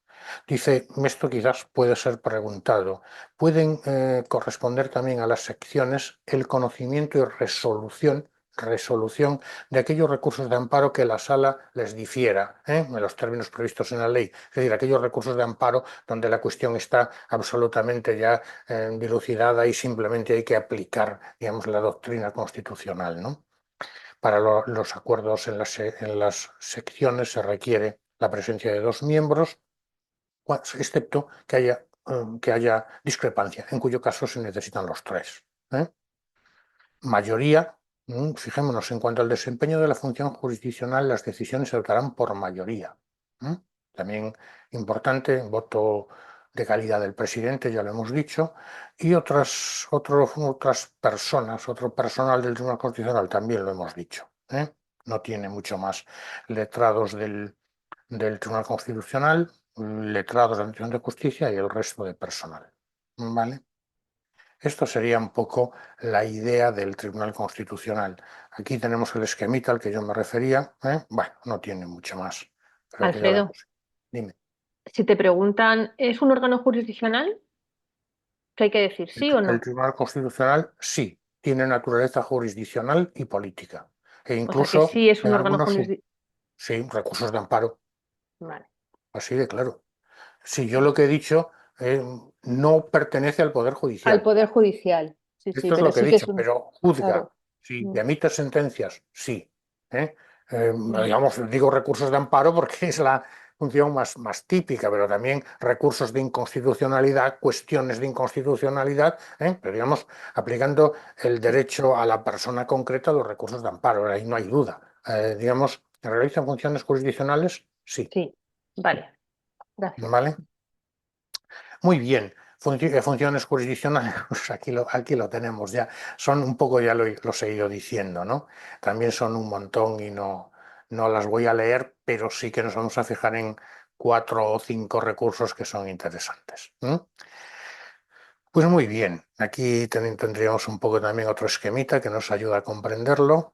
Dice, esto quizás puede ser preguntado. Pueden corresponder también a las secciones el conocimiento y resolución de aquellos recursos de amparo que la sala les difiera, en los términos previstos en la ley. Es decir, aquellos recursos de amparo donde la cuestión está absolutamente ya dilucidada y simplemente hay que aplicar, digamos, la doctrina constitucional, ¿no? Para los acuerdos en las secciones se requiere la presencia de 2 miembros, excepto que haya discrepancia, en cuyo caso se necesitan los 3. Mayoría, fijémonos, en cuanto al desempeño de la función jurisdiccional, las decisiones se adoptarán por mayoría. También importante, voto de calidad del presidente, ya lo hemos dicho, y otras personas, otro personal del Tribunal Constitucional, también lo hemos dicho. No tiene mucho más. Letrados del Tribunal Constitucional, letrados de la Administración de Justicia y el resto de personal. ¿Vale? Esto sería un poco la idea del Tribunal Constitucional. Aquí tenemos el esquemita al que yo me refería. Bueno, no tiene mucho más. Creo que ya lo
Alfredo,
hemos. Dime.
si te preguntan, ¿es un órgano jurisdiccional? ¿Qué hay que decir, sí o
El
no?
Tribunal Constitucional sí, tiene naturaleza jurisdiccional y política. E
O sea que
incluso
sí es
en
un órgano
algunos,
jurisdiccional.
sí, recursos de amparo.
Vale.
Así de claro. Si yo lo que he dicho no pertenece al Poder
Al
Judicial.
Poder Judicial. Sí, sí,
Esto es
pero
lo que he
sí que
dicho,
es un.
pero juzga,
Claro.
sí,
Mm,
emite sentencias, sí. ¿eh?
Vale.
Digamos, digo recursos de amparo porque es la función más típica, pero también recursos de inconstitucionalidad, cuestiones de inconstitucionalidad, pero digamos, aplicando el derecho a la persona concreta, los recursos de amparo, ahí no hay duda. Digamos, ¿realizan funciones jurisdiccionales? Sí.
Sí, vale. Gracias.
¿Vale? Muy bien. Funciones jurisdiccionales, pues aquí lo tenemos ya. Son un poco, ya los he ido diciendo, ¿no? También son un montón y no las voy a leer, pero sí que nos vamos a fijar en 4 o 5 recursos que son interesantes. Pues muy bien, aquí tendríamos un poco también otro esquemita que nos ayuda a comprenderlo,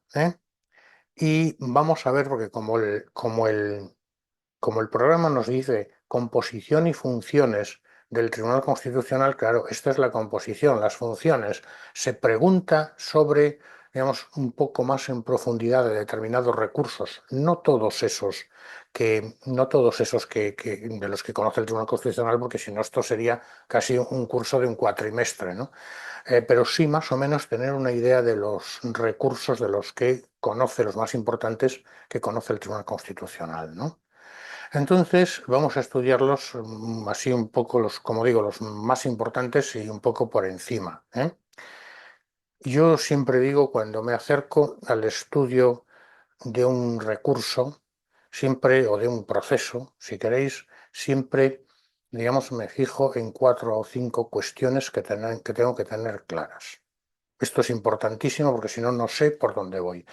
y vamos a ver, porque como el programa nos dice composición y funciones del Tribunal Constitucional, claro, esta es la composición, las funciones. Se pregunta sobre, digamos, un poco más en profundidad de determinados recursos, no todos esos de los que conoce el Tribunal Constitucional, porque si no esto sería casi un curso de un cuatrimestre, ¿no? Pero sí más o menos tener una idea de los recursos de los que conoce, los más importantes que conoce el Tribunal Constitucional, ¿no? Entonces vamos a estudiarlos así un poco, como digo, los más importantes y un poco por encima. Yo siempre digo, cuando me acerco al estudio de un recurso, siempre, o de un proceso, si queréis, siempre, digamos, me fijo en 4 o 5 cuestiones que tengo que tener claras. Esto es importantísimo porque si no, no sé por dónde voy.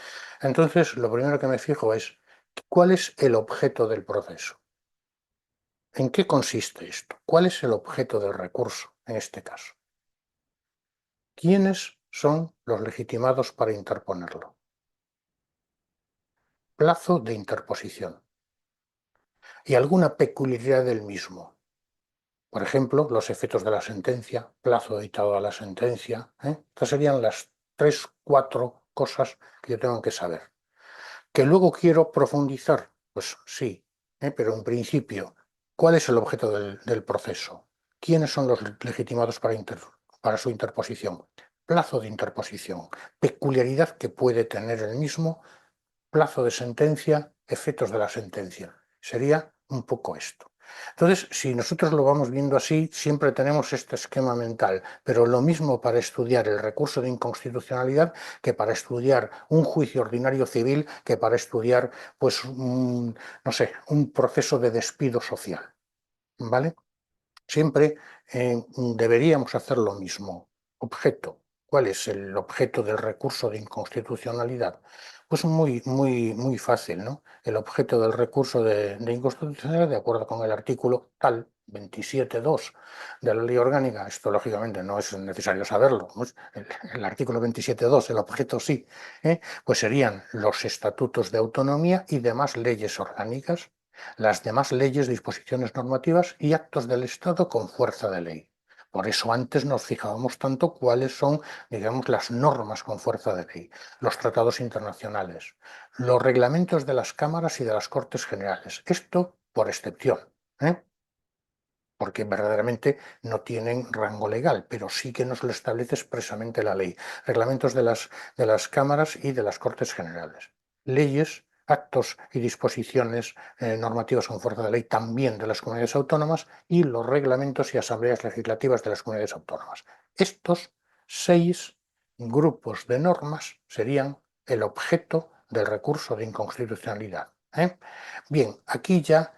Entonces, lo primero que me fijo es, ¿cuál es el objeto del proceso? ¿En qué consiste esto? ¿Cuál es el objeto del recurso en este caso? ¿Quiénes son los legitimados para interponerlo? Plazo de interposición y alguna peculiaridad del mismo. Por ejemplo, los efectos de la sentencia, plazo dictado a la sentencia. Estas serían las 3, 4 cosas que yo tengo que saber. ¿Que luego quiero profundizar? Pues sí, pero en principio, ¿cuál es el objeto del proceso? ¿Quiénes son los legitimados para su interposición? Plazo de interposición, peculiaridad que puede tener el mismo, plazo de sentencia, efectos de la sentencia. Sería un poco esto. Entonces, si nosotros lo vamos viendo así, siempre tenemos este esquema mental, pero lo mismo para estudiar el recurso de inconstitucionalidad que para estudiar un juicio ordinario civil, que para estudiar, pues, no sé, un proceso de despido social. ¿Vale? Siempre deberíamos hacer lo mismo. Objeto. ¿Cuál es el objeto del recurso de inconstitucionalidad? Pues muy fácil, ¿no? El objeto del recurso de inconstitucionalidad, de acuerdo con el artículo tal 27.2 de la Ley Orgánica, esto lógicamente no es necesario saberlo, ¿no? El artículo 27.2, el objeto sí, pues serían los estatutos de autonomía y demás leyes orgánicas, las demás leyes, disposiciones normativas y actos del Estado con fuerza de ley. Por eso antes nos fijábamos tanto cuáles son, digamos, las normas con fuerza de ley, los tratados internacionales, los reglamentos de las cámaras y de las Cortes Generales. Esto por excepción, ¿eh? Porque verdaderamente no tienen rango legal, pero sí que nos lo establece expresamente la ley. Reglamentos de las cámaras y de las Cortes Generales. Leyes, actos y disposiciones normativas con fuerza de ley también de las comunidades autónomas y los reglamentos y asambleas legislativas de las comunidades autónomas. Estos 6 grupos de normas serían el objeto del recurso de inconstitucionalidad. Bien, aquí ya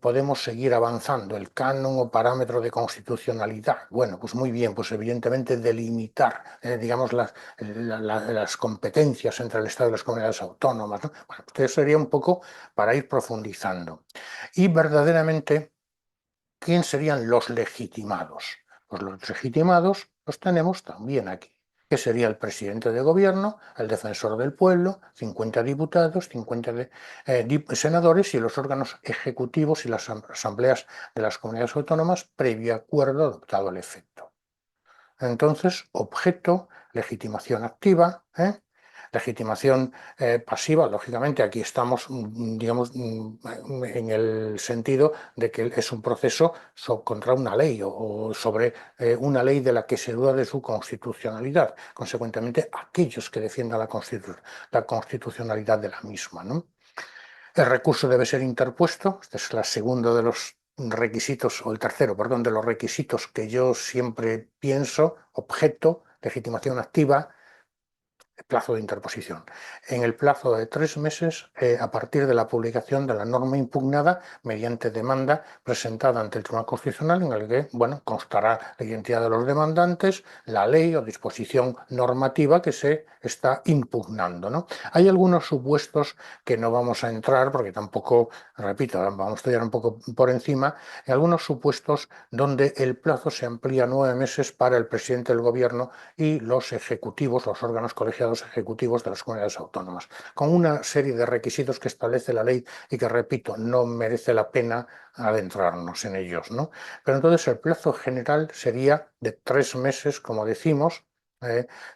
podemos seguir avanzando. El canon o parámetro de constitucionalidad. Bueno, pues muy bien, pues evidentemente delimitar, digamos, las competencias entre el Estado y las comunidades autónomas, ¿no? Bueno, pues sería un poco para ir profundizando. Y verdaderamente, ¿quién serían los legitimados? Pues los legitimados los tenemos también aquí, que sería el presidente de gobierno, el defensor del pueblo, 50 diputados, 50 senadores y los órganos ejecutivos y las asambleas de las comunidades autónomas previo acuerdo adoptado al efecto. Entonces, objeto, legitimación activa, legitimación pasiva, lógicamente aquí estamos, digamos, en el sentido de que es un proceso contra una ley o sobre una ley de la que se duda de su constitucionalidad. Consecuentemente, aquellos que defiendan la constitucionalidad de la misma, ¿no? El recurso debe ser interpuesto, este es el segundo de los requisitos, o el tercero, perdón, de los requisitos que yo siempre pienso: objeto, legitimación activa, plazo de interposición. En el plazo de 3 meses a partir de la publicación de la norma impugnada mediante demanda presentada ante el Tribunal Constitucional, en el que, bueno, constará la identidad de los demandantes, la ley o disposición normativa que se está impugnando, ¿no? Hay algunos supuestos que no vamos a entrar porque tampoco, repito, vamos a estudiar un poco por encima, en algunos supuestos donde el plazo se amplía 9 meses para el presidente del gobierno y los ejecutivos, los órganos colegiados ejecutivos de las comunidades autónomas, con una serie de requisitos que establece la ley y que, repito, no merece la pena adentrarnos en ellos, ¿no? Pero entonces el plazo general sería de 3 meses, como decimos,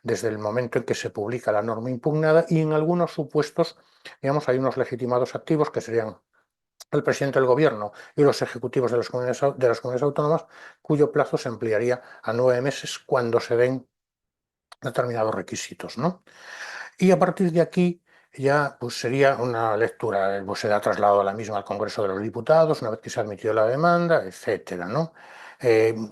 desde el momento en que se publica la norma impugnada, y en algunos supuestos, digamos, hay unos legitimados activos que serían el presidente del gobierno y los ejecutivos de las comunidades autónomas, cuyo plazo se ampliaría a 9 meses cuando se den determinados requisitos, ¿no? Y a partir de aquí ya pues sería una lectura, pues se da traslado a la misma al Congreso de los Diputados una vez que se ha admitido la demanda, etcétera, ¿no?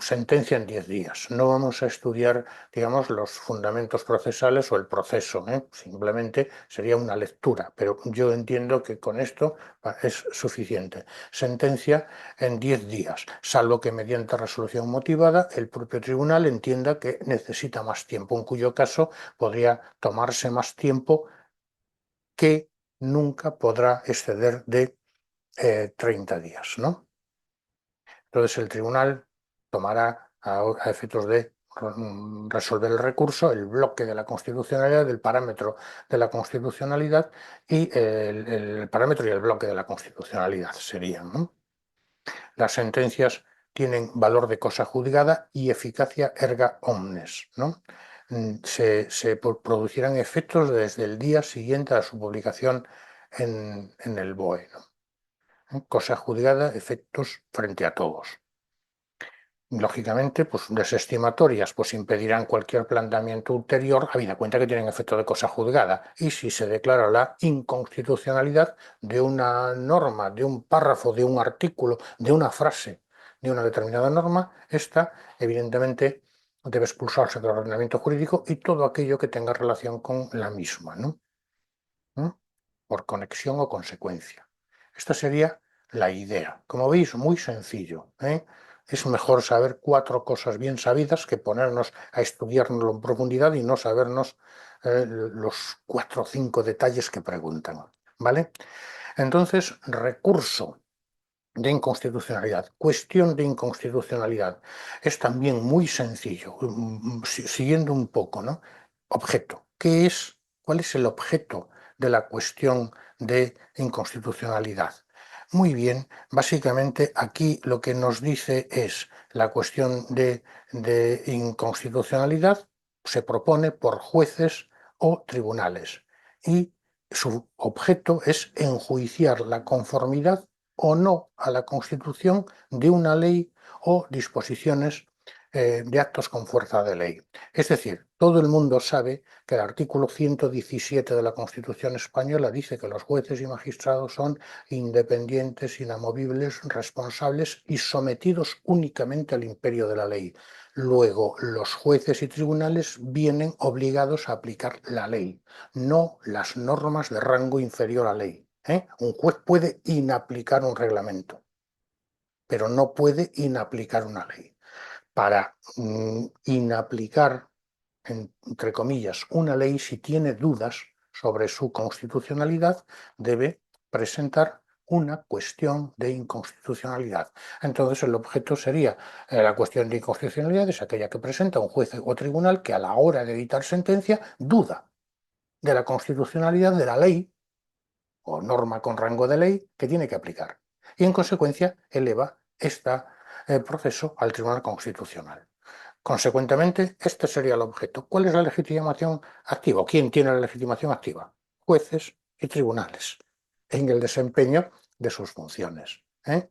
Sentencia en 10 días. No vamos a estudiar, digamos, los fundamentos procesales o el proceso, simplemente sería una lectura, pero yo entiendo que con esto es suficiente. Sentencia en 10 días, salvo que mediante resolución motivada el propio tribunal entienda que necesita más tiempo, en cuyo caso podría tomarse más tiempo, que nunca podrá exceder de 30 días, ¿no? Entonces el tribunal tomará a efectos de resolver el recurso el bloque de la constitucionalidad, del parámetro de la constitucionalidad, y el parámetro y el bloque de la constitucionalidad serían, ¿no? Las sentencias tienen valor de cosa juzgada y eficacia erga omnes, ¿no? Se producirán efectos desde el día siguiente a su publicación en el BOE, ¿no? Cosa juzgada, efectos frente a todos. Lógicamente, pues desestimatorias, pues impedirán cualquier planteamiento ulterior, habida cuenta que tienen efecto de cosa juzgada. Y si se declara la inconstitucionalidad de una norma, de un párrafo, de un artículo, de una frase, de una determinada norma, esta evidentemente debe expulsarse del ordenamiento jurídico y todo aquello que tenga relación con la misma, ¿no? Por conexión o consecuencia. Esta sería la idea. Como veis, muy sencillo, es mejor saber 4 cosas bien sabidas que ponernos a estudiárnoslo en profundidad y no sabernos los 4 o 5 detalles que preguntan, ¿vale? Entonces, recurso de inconstitucionalidad, cuestión de inconstitucionalidad, es también muy sencillo, siguiendo un poco, ¿no? Objeto. ¿Qué es? ¿Cuál es el objeto de la cuestión de inconstitucionalidad? Muy bien, básicamente aquí lo que nos dice es la cuestión de inconstitucionalidad se propone por jueces o tribunales y su objeto es enjuiciar la conformidad o no a la Constitución de una ley o disposiciones de actos con fuerza de ley. Es decir, todo el mundo sabe que el artículo 117 de la Constitución española dice que los jueces y magistrados son independientes, inamovibles, responsables y sometidos únicamente al imperio de la ley. Luego, los jueces y tribunales vienen obligados a aplicar la ley, no las normas de rango inferior a ley. Un juez puede inaplicar un reglamento, pero no puede inaplicar una ley. Para inaplicar, entre comillas, una ley, si tiene dudas sobre su constitucionalidad, debe presentar una cuestión de inconstitucionalidad. Entonces el objeto sería la cuestión de inconstitucionalidad es aquella que presenta un juez o tribunal que a la hora de dictar sentencia duda de la constitucionalidad de la ley o norma con rango de ley que tiene que aplicar. Y en consecuencia eleva este proceso al Tribunal Constitucional. Consecuentemente, este sería el objeto. ¿Cuál es la legitimación activa? ¿Quién tiene la legitimación activa? Jueces y tribunales en el desempeño de sus funciones. En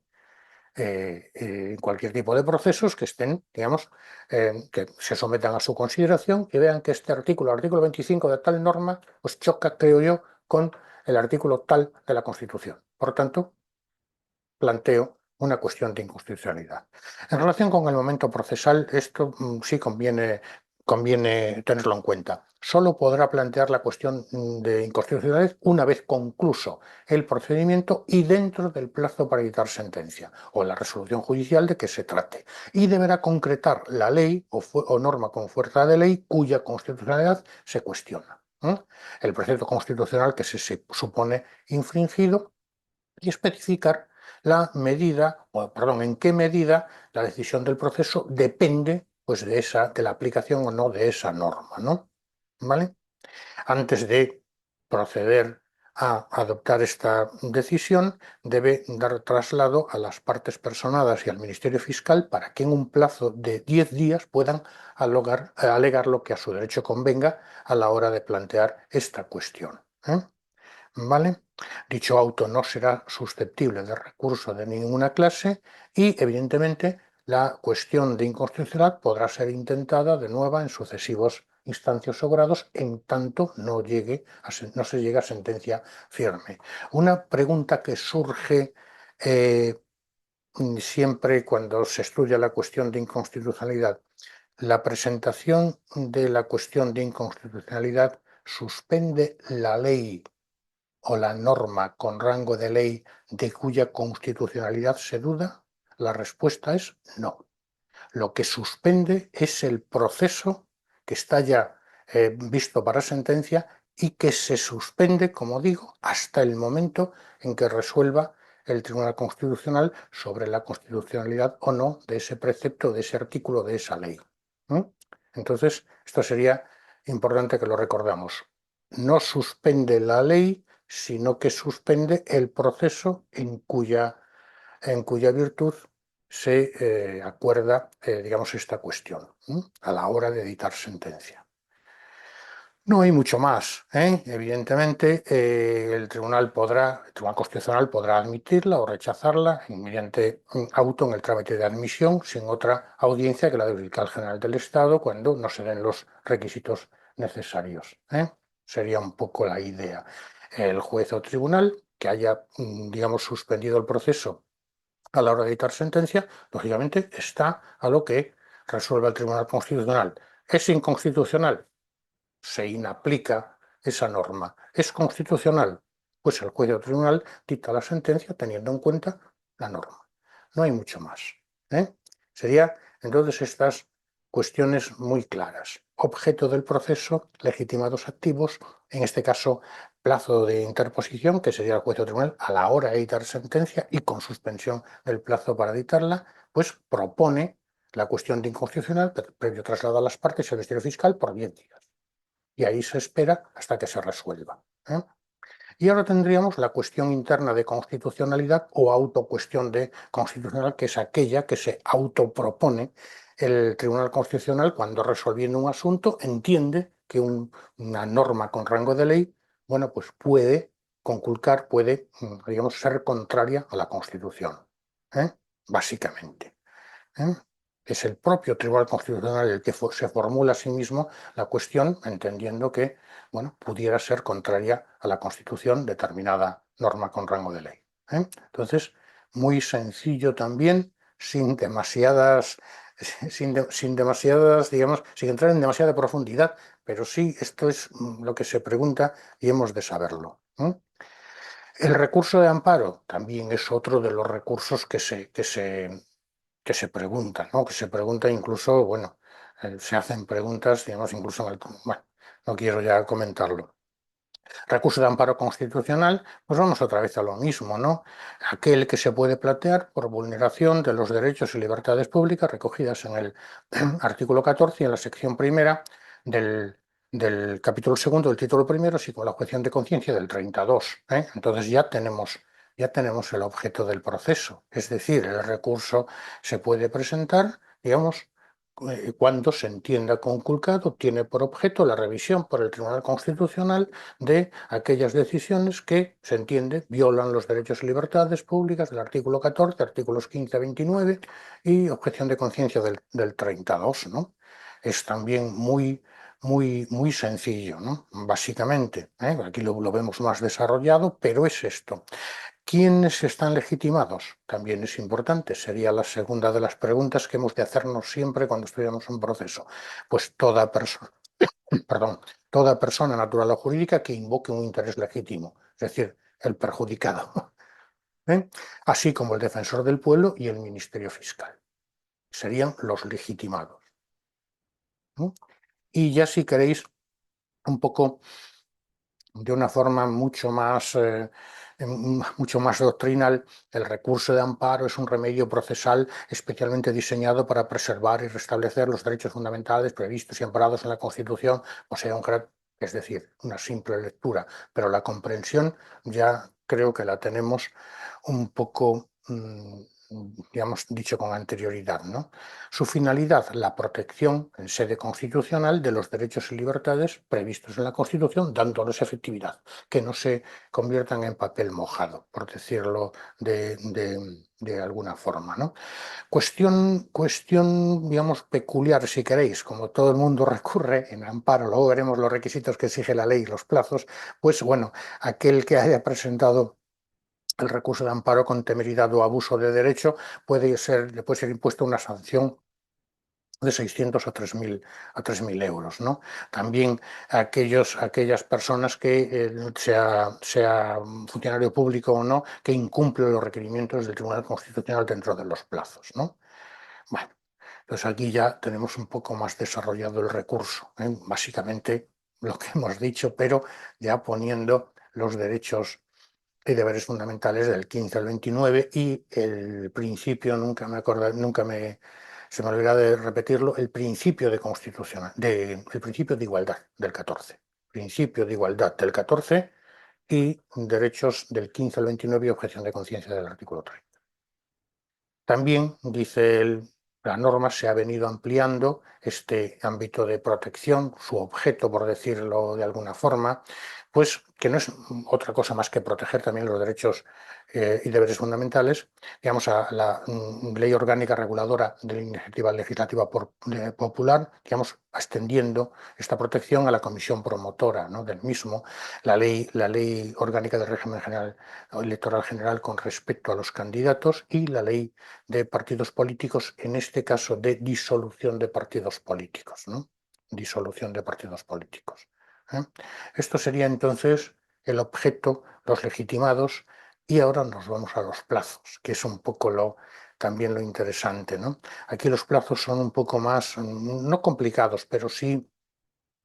cualquier tipo de procesos que estén, digamos, que se sometan a su consideración y vean que este artículo, el artículo 25 de tal norma, pues choca, creo yo, con el artículo tal de la Constitución. Por tanto, planteo una cuestión de inconstitucionalidad. En relación con el momento procesal, esto sí conviene tenerlo en cuenta. Solo podrá plantear la cuestión de inconstitucionalidad una vez concluso el procedimiento y dentro del plazo para dictar sentencia o la resolución judicial de que se trate. Y deberá concretar la ley o norma con fuerza de ley cuya constitucionalidad se cuestiona. El precepto constitucional que se supone infringido y especificar la medida, en qué medida la decisión del proceso depende pues, de la aplicación o no de esa norma, ¿no? ¿Vale? Antes de proceder a adoptar esta decisión, debe dar traslado a las partes personadas y al Ministerio Fiscal para que en un plazo de 10 días puedan alegar lo que a su derecho convenga a la hora de plantear esta cuestión. ¿Vale? Dicho auto no será susceptible de recurso de ninguna clase y, evidentemente, la cuestión de inconstitucionalidad podrá ser intentada de nuevo en sucesivos instancias o grados en tanto no se llegue a sentencia firme. Una pregunta que surge siempre cuando se estudia la cuestión de inconstitucionalidad. ¿La presentación de la cuestión de inconstitucionalidad suspende la ley o la norma con rango de ley de cuya constitucionalidad se duda? La respuesta es no. Lo que suspende es el proceso que está ya visto para sentencia y que se suspende, como digo, hasta el momento en que resuelva el Tribunal Constitucional sobre la constitucionalidad o no de ese precepto, de ese artículo, de esa ley. Entonces, esto sería importante que lo recordamos. No suspende la ley, sino que suspende el proceso en cuya virtud se acuerda, digamos, esta cuestión a la hora de dictar sentencia. No hay mucho más. Evidentemente, el Tribunal Constitucional podrá admitirla o rechazarla mediante un auto en el trámite de admisión sin otra audiencia que la del fiscal general del Estado cuando no se den los requisitos necesarios. Sería un poco la idea. El juez o tribunal que haya, digamos, suspendido el proceso a la hora de dictar sentencia, lógicamente está a lo que resuelva el Tribunal Constitucional. ¿Es inconstitucional? Se inaplica esa norma. ¿Es constitucional? Pues el juez o tribunal dicta la sentencia teniendo en cuenta la norma. No hay mucho más. Sería entonces estas cuestiones muy claras. Objeto del proceso, legitimados activos, en este caso plazo de interposición, que sería el juez o tribunal, a la hora de dictar sentencia y con suspensión del plazo para dictarla, pues propone la cuestión de inconstitucional previo traslado a las partes y al Ministerio Fiscal por 10 días. Y ahí se espera hasta que se resuelva. Y ahora tendríamos la cuestión interna de constitucionalidad o autocuestión de constitucional, que es aquella que se autopropone el Tribunal Constitucional cuando, resolviendo un asunto, entiende que una norma con rango de ley, bueno, pues puede conculcar, puede, digamos, ser contraria a la Constitución, básicamente. Es el propio Tribunal Constitucional el que se formula a sí mismo la cuestión, entendiendo que, bueno, pudiera ser contraria a la Constitución determinada norma con rango de ley. Entonces, muy sencillo también, sin demasiadas, digamos, sin entrar en demasiada profundidad, pero sí, esto es lo que se pregunta y hemos de saberlo. El recurso de amparo también es otro de los recursos que se preguntan, ¿no? Que se pregunta incluso, bueno, se hacen preguntas, digamos, incluso bueno, no quiero ya comentarlo. Recurso de amparo constitucional, pues vamos otra vez a lo mismo, ¿no? Aquel que se puede plantear por vulneración de los derechos y libertades públicas recogidas en el artículo 14 y en la sección primera del capítulo segundo del título primero, así como la objeción de conciencia del 32. Entonces ya tenemos el objeto del proceso, es decir, el recurso se puede presentar, digamos, cuando se entienda conculcado, tiene por objeto la revisión por el Tribunal Constitucional de aquellas decisiones que, se entiende, violan los derechos y libertades públicas del artículo 14, artículos 15 a 29 y objeción de conciencia del 32, ¿no? Es también muy sencillo, ¿no? Básicamente, aquí lo vemos más desarrollado, pero es esto. ¿Quiénes están legitimados? También es importante, sería la segunda de las preguntas que hemos de hacernos siempre cuando estudiamos un proceso. Pues toda persona natural o jurídica que invoque un interés legítimo, es decir, el perjudicado, así como el defensor del pueblo y el Ministerio Fiscal. Serían los legitimados. Y ya si queréis un poco de una forma mucho más doctrinal, el recurso de amparo es un remedio procesal especialmente diseñado para preservar y restablecer los derechos fundamentales previstos y amparados en la Constitución, o sea, es decir, una simple lectura, pero la comprensión ya creo que la tenemos un poco, digamos, dicho con anterioridad, ¿no? Su finalidad, la protección en sede constitucional de los derechos y libertades previstos en la Constitución, dándoles efectividad, que no se conviertan en papel mojado, por decirlo de alguna forma, ¿no? Cuestión, digamos, peculiar, si queréis, como todo el mundo recurre en amparo, luego veremos los requisitos que exige la ley y los plazos, pues bueno, aquel que haya presentado el recurso de amparo con temeridad o abuso de derecho le puede ser impuesta una sanción de 600 a 3.000 euros, ¿no? También aquellas personas que, sea funcionario público o no, que incumple los requerimientos del Tribunal Constitucional dentro de los plazos, ¿no? Bueno, entonces aquí ya tenemos un poco más desarrollado el recurso, básicamente lo que hemos dicho, pero ya poniendo los derechos y deberes fundamentales del 15 al 29 y el principio, se me olvidó de repetirlo, el principio de el principio de igualdad del 14. Principio de igualdad del 14 y derechos del 15 al 29 y objeción de conciencia del artículo 30. También, dice la norma, se ha venido ampliando este ámbito de protección, su objeto, por decirlo de alguna forma, pues que no es otra cosa más que proteger también los derechos y deberes fundamentales, digamos, a la ley orgánica reguladora de la iniciativa legislativa popular, digamos, extendiendo esta protección a la comisión promotora, ¿no?, del mismo, la ley orgánica del régimen general, electoral general con respecto a los candidatos y la ley de partidos políticos, en este caso de disolución de partidos políticos, ¿no? Disolución de partidos políticos. Esto sería entonces el objeto, los legitimados, y ahora nos vamos a los plazos, que es un poco lo también lo interesante, ¿no? Aquí los plazos son un poco más, no complicados, pero sí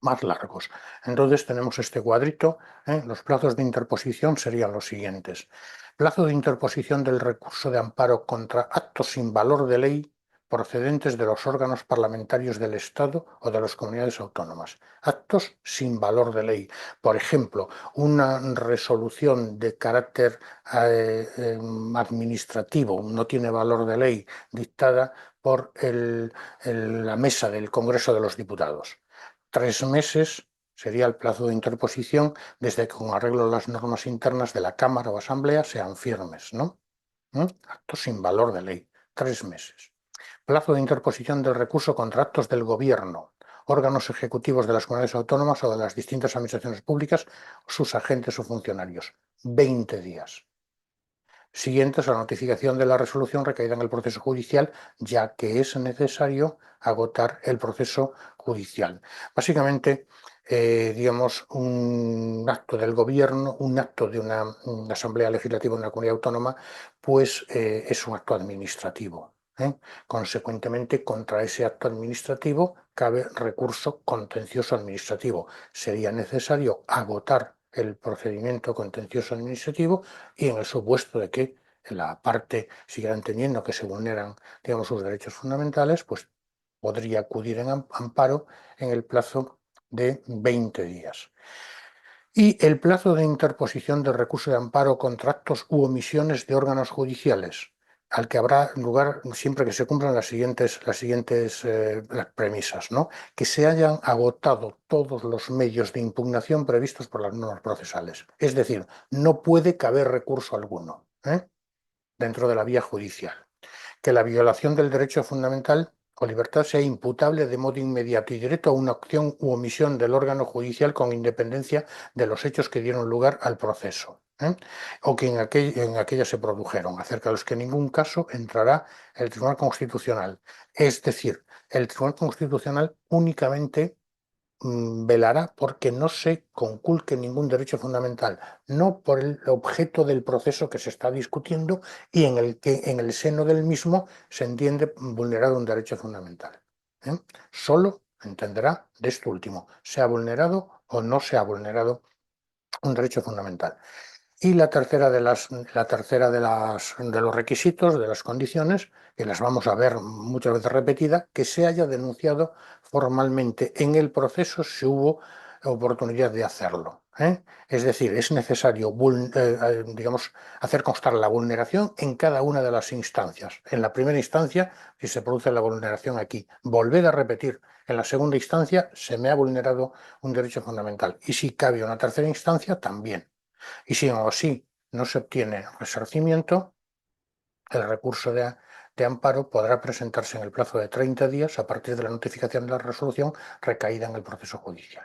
más largos. Entonces tenemos este cuadrito, los plazos de interposición serían los siguientes. Plazo de interposición del recurso de amparo contra actos sin valor de ley procedentes de los órganos parlamentarios del Estado o de las comunidades autónomas. Actos sin valor de ley. Por ejemplo, una resolución de carácter administrativo no tiene valor de ley dictada por la mesa del Congreso de los Diputados. 3 meses sería el plazo de interposición desde que con arreglo a las normas internas de la Cámara o Asamblea sean firmes, ¿no? Actos sin valor de ley, 3 meses. Plazo de interposición del recurso contra actos del Gobierno, órganos ejecutivos de las comunidades autónomas o de las distintas administraciones públicas, sus agentes o funcionarios, 20 días. Siguientes a la notificación de la resolución recaída en el proceso judicial, ya que es necesario agotar el proceso judicial. Básicamente, digamos, un acto del gobierno, un acto de una asamblea legislativa de una comunidad autónoma, pues es un acto administrativo. Consecuentemente, contra ese acto administrativo cabe recurso contencioso administrativo. Sería necesario agotar el procedimiento contencioso administrativo y en el supuesto de que la parte siguiera entendiendo que se vulneran, digamos, sus derechos fundamentales, pues podría acudir en amparo en el plazo de 20 días. Y el plazo de interposición del recurso de amparo contra actos u omisiones de órganos judiciales, al que habrá lugar siempre que se cumplan las siguientes las premisas, ¿no? Que se hayan agotado todos los medios de impugnación previstos por las normas procesales. Es decir, no puede caber recurso alguno dentro de la vía judicial. Que la violación del derecho fundamental o libertad sea imputable de modo inmediato y directo a una acción u omisión del órgano judicial con independencia de los hechos que dieron lugar al proceso, o que en aquella se produjeron, acerca de los que en ningún caso entrará el Tribunal Constitucional. Es decir, el Tribunal Constitucional únicamente velará porque no se conculque ningún derecho fundamental, no por el objeto del proceso que se está discutiendo y en el que en el seno del mismo se entiende vulnerado un derecho fundamental. Solo entenderá de esto último, se ha vulnerado o no se ha vulnerado un derecho fundamental. Y la tercera de los requisitos, de las condiciones, que las vamos a ver muchas veces repetidas, que se haya denunciado formalmente en el proceso si hubo oportunidad de hacerlo. Es decir, es necesario, digamos, hacer constar la vulneración en cada una de las instancias. En la primera instancia, si se produce la vulneración aquí, volver a repetir. En la segunda instancia, se me ha vulnerado un derecho fundamental. Y si cabe una tercera instancia, también. Y si aún así no se obtiene resarcimiento, el recurso de amparo podrá presentarse en el plazo de 30 días a partir de la notificación de la resolución recaída en el proceso judicial.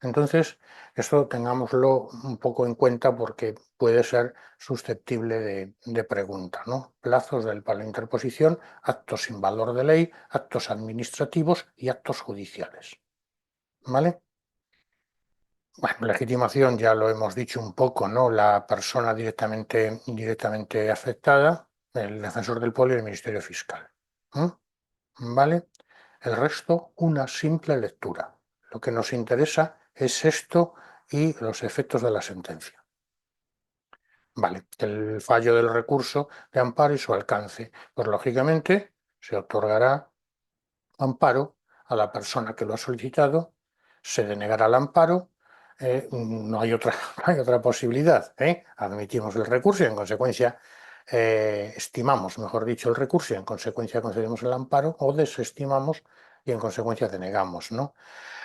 Entonces, esto tengámoslo un poco en cuenta porque puede ser susceptible de pregunta, ¿no? Plazos para la interposición, actos sin valor de ley, actos administrativos y actos judiciales. ¿Vale? Bueno, legitimación ya lo hemos dicho un poco, ¿no? La persona directamente afectada, el defensor del pueblo y el Ministerio Fiscal. ¿Vale? El resto, una simple lectura. Lo que nos interesa es esto y los efectos de la sentencia. Vale, el fallo del recurso de amparo y su alcance. Pues lógicamente se otorgará amparo a la persona que lo ha solicitado, se denegará el amparo. No hay otra posibilidad. Admitimos el recurso y en consecuencia estimamos, mejor dicho, el recurso y en consecuencia concedemos el amparo o desestimamos y en consecuencia denegamos, ¿no?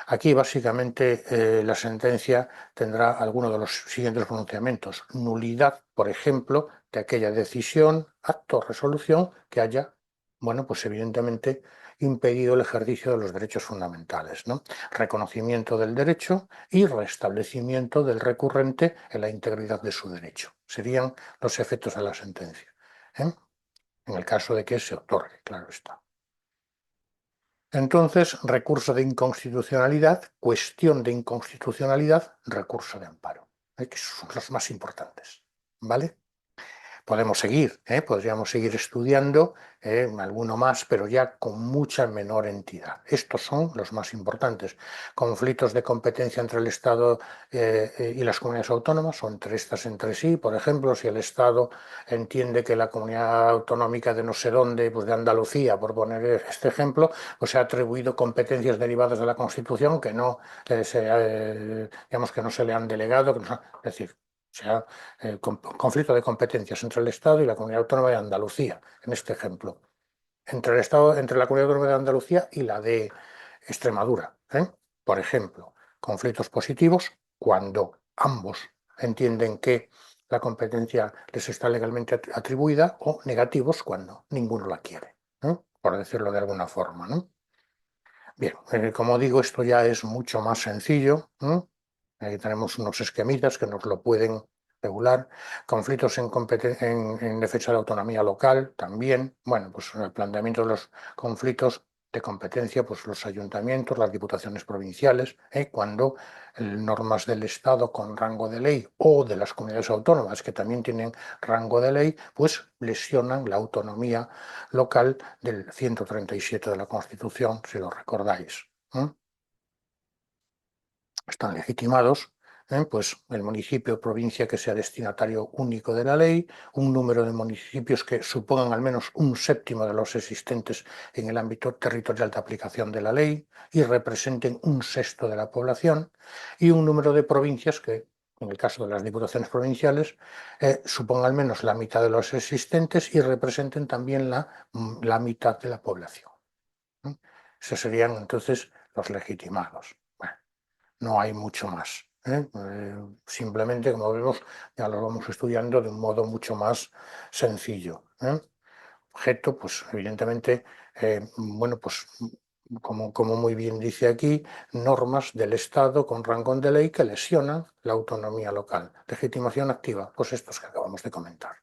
Aquí básicamente la sentencia tendrá alguno de los siguientes pronunciamientos. Nulidad, por ejemplo, de aquella decisión, acto o resolución que haya, bueno, pues evidentemente impedido el ejercicio de los derechos fundamentales, ¿no? Reconocimiento del derecho y restablecimiento del recurrente en la integridad de su derecho. Serían los efectos de la sentencia, en el caso de que se otorgue, claro está. Entonces, recurso de inconstitucionalidad, cuestión de inconstitucionalidad, recurso de amparo, que son los más importantes, ¿vale? podemos seguir, podríamos seguir estudiando alguno más, pero ya con mucha menor entidad. Estos son los más importantes. Conflictos de competencia entre el Estado y las comunidades autónomas, son entre estas entre sí. Por ejemplo, si el Estado entiende que la comunidad autonómica de no sé dónde, pues de Andalucía, por poner este ejemplo, pues se ha atribuido competencias derivadas de la Constitución que no, digamos que no se le han delegado, es decir, sea conflicto de competencias entre el Estado y la Comunidad Autónoma de Andalucía, en este ejemplo. Entre el Estado, entre la Comunidad Autónoma de Andalucía y la de Extremadura. Por ejemplo, conflictos positivos cuando ambos entienden que la competencia les está legalmente atribuida, o negativos cuando ninguno la quiere, por decirlo de alguna forma, ¿no? Bien, como digo, esto ya es mucho más sencillo. Aquí tenemos unos esquemitas que nos lo pueden regular. Conflictos en defensa de la autonomía local también. Bueno, pues el planteamiento de los conflictos de competencia, pues los ayuntamientos, las diputaciones provinciales, cuando normas del Estado con rango de ley o de las comunidades autónomas que también tienen rango de ley, pues lesionan la autonomía local del 137 de la Constitución, si lo recordáis. Están legitimados, pues el municipio o provincia que sea destinatario único de la ley, un número de municipios que supongan al menos un séptimo de los existentes en el ámbito territorial de aplicación de la ley y representen un sexto de la población, y un número de provincias que, en el caso de las diputaciones provinciales, supongan al menos la mitad de los existentes y representen también la mitad de la población. Esos serían entonces los legitimados. No hay mucho más. Simplemente, como vemos, ya lo vamos estudiando de un modo mucho más sencillo. Objeto, pues evidentemente, bueno, pues como muy bien dice aquí, normas del Estado con rango de ley que lesionan la autonomía local. Legitimación activa, pues estos que acabamos de comentar.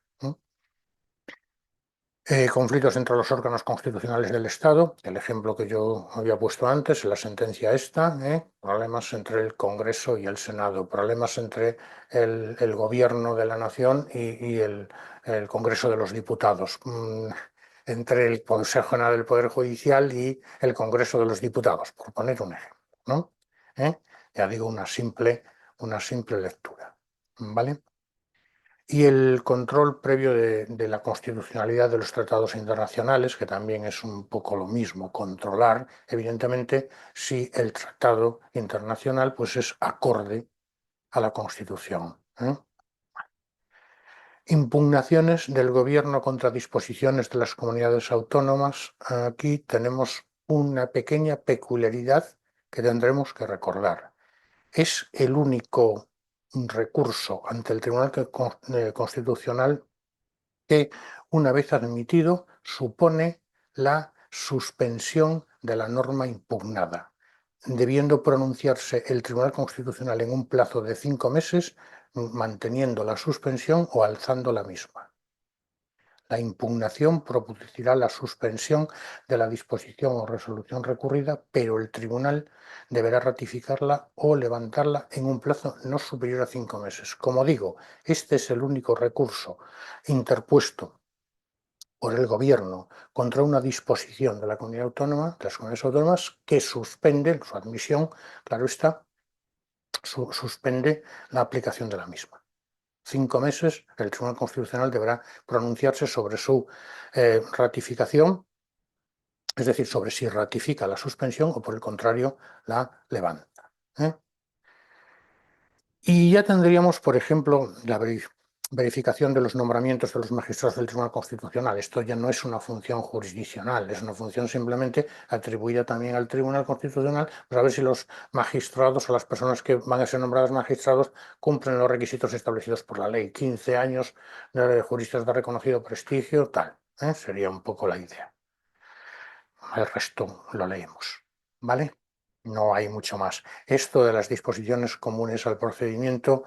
Conflictos entre los órganos constitucionales del Estado, el ejemplo que yo había puesto antes, la sentencia esta, problemas entre el Congreso y el Senado, problemas entre el Gobierno de la Nación y el Congreso de los Diputados, entre el Consejo General del Poder Judicial y el Congreso de los Diputados, por poner un ejemplo, ¿no? Ya digo, una simple lectura, ¿vale? Y el control previo de la constitucionalidad de los tratados internacionales, que también es un poco lo mismo, controlar, evidentemente, si el tratado internacional pues, es acorde a la Constitución. Impugnaciones del Gobierno contra disposiciones de las comunidades autónomas. Aquí tenemos una pequeña peculiaridad que tendremos que recordar. Es el único recurso ante el Tribunal Constitucional que, una vez admitido, supone la suspensión de la norma impugnada, debiendo pronunciarse el Tribunal Constitucional en un plazo de 5 meses, manteniendo la suspensión o alzando la misma. La impugnación producirá la suspensión de la disposición o resolución recurrida, pero el tribunal deberá ratificarla o levantarla en un plazo no superior a 5 meses. Como digo, este es el único recurso interpuesto por el Gobierno contra una disposición de la comunidad autónoma, de las comunidades autónomas, que suspende su admisión, claro está, suspende la aplicación de la misma. 5 meses, el Tribunal Constitucional deberá pronunciarse sobre su ratificación, es decir, sobre si ratifica la suspensión o, por el contrario, la levanta. Y ya tendríamos, por ejemplo, la verificación de los nombramientos de los magistrados del Tribunal Constitucional. Esto ya no es una función jurisdiccional, es una función simplemente atribuida también al Tribunal Constitucional para ver si los magistrados o las personas que van a ser nombrados magistrados cumplen los requisitos establecidos por la ley. 15 años de juristas de reconocido prestigio, tal. Sería un poco la idea. El resto lo leemos, ¿vale? No hay mucho más. Esto de las disposiciones comunes al procedimiento,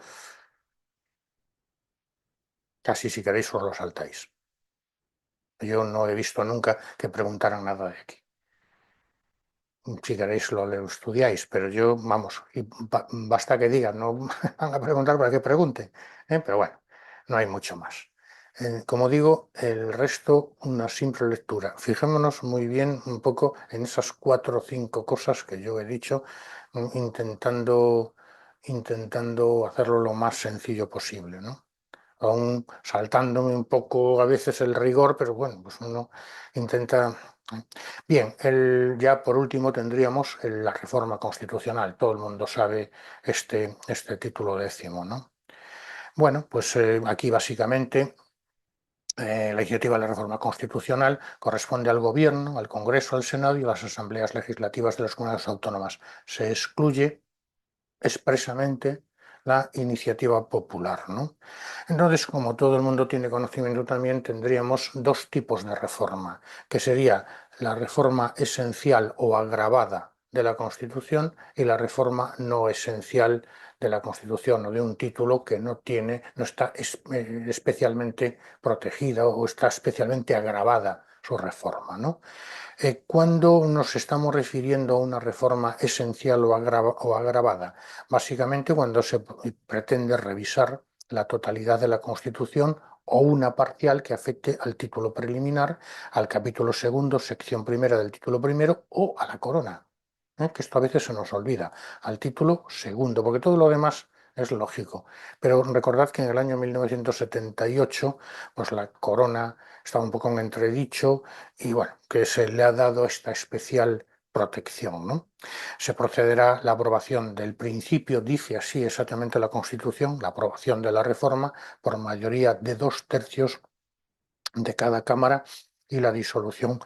casi si queréis os lo saltáis. Yo no he visto nunca que preguntaran nada de aquí. Si queréis lo estudiáis, pero yo, vamos, y basta que digan, no van a preguntar para que pregunten, pero bueno, no hay mucho más. Como digo, el resto una simple lectura. Fijémonos muy bien un poco en esas 4 o 5 cosas que yo he dicho, intentando hacerlo lo más sencillo posible, ¿no? Aún saltándome un poco a veces el rigor, pero bueno, pues uno intenta. Bien, ya por último tendríamos la reforma constitucional. Todo el mundo sabe este título 10º, ¿no? Bueno, pues aquí básicamente la iniciativa de la reforma constitucional corresponde al Gobierno, al Congreso, al Senado y a las asambleas legislativas de las comunidades autónomas. Se excluye expresamente la iniciativa popular, ¿no? Entonces, como todo el mundo tiene conocimiento también, tendríamos 2 tipos de reforma, que sería la reforma esencial o agravada de la Constitución y la reforma no esencial de la Constitución o de un título que no está especialmente protegida o está especialmente agravada su reforma, ¿no? ¿Cuándo nos estamos refiriendo a una reforma esencial o agravada? Básicamente cuando se pretende revisar la totalidad de la Constitución o una parcial que afecte al título preliminar, al capítulo 2º, sección primera del título primero o a la corona, que esto a veces se nos olvida, al título 2º, porque todo lo demás es lógico. Pero recordad que en el año 1978, pues la corona estaba un poco en entredicho y bueno, que se le ha dado esta especial protección, ¿no? Se procederá a la aprobación del principio, dice así exactamente la Constitución, la aprobación de la reforma por mayoría de 2/3 de cada Cámara y la disolución,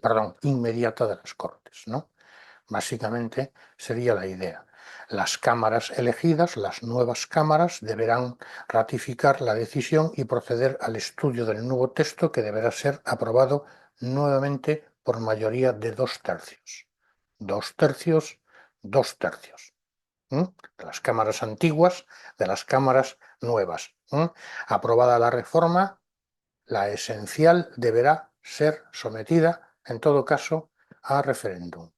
perdón, inmediata de las Cortes, ¿no? Básicamente sería la idea. Las cámaras elegidas, las nuevas cámaras, deberán ratificar la decisión y proceder al estudio del nuevo texto que deberá ser aprobado nuevamente por mayoría de 2/3. 2/3, 2/3. De las cámaras antiguas, de las cámaras nuevas. Aprobada la reforma, la esencial deberá ser sometida, en todo caso, a referéndum.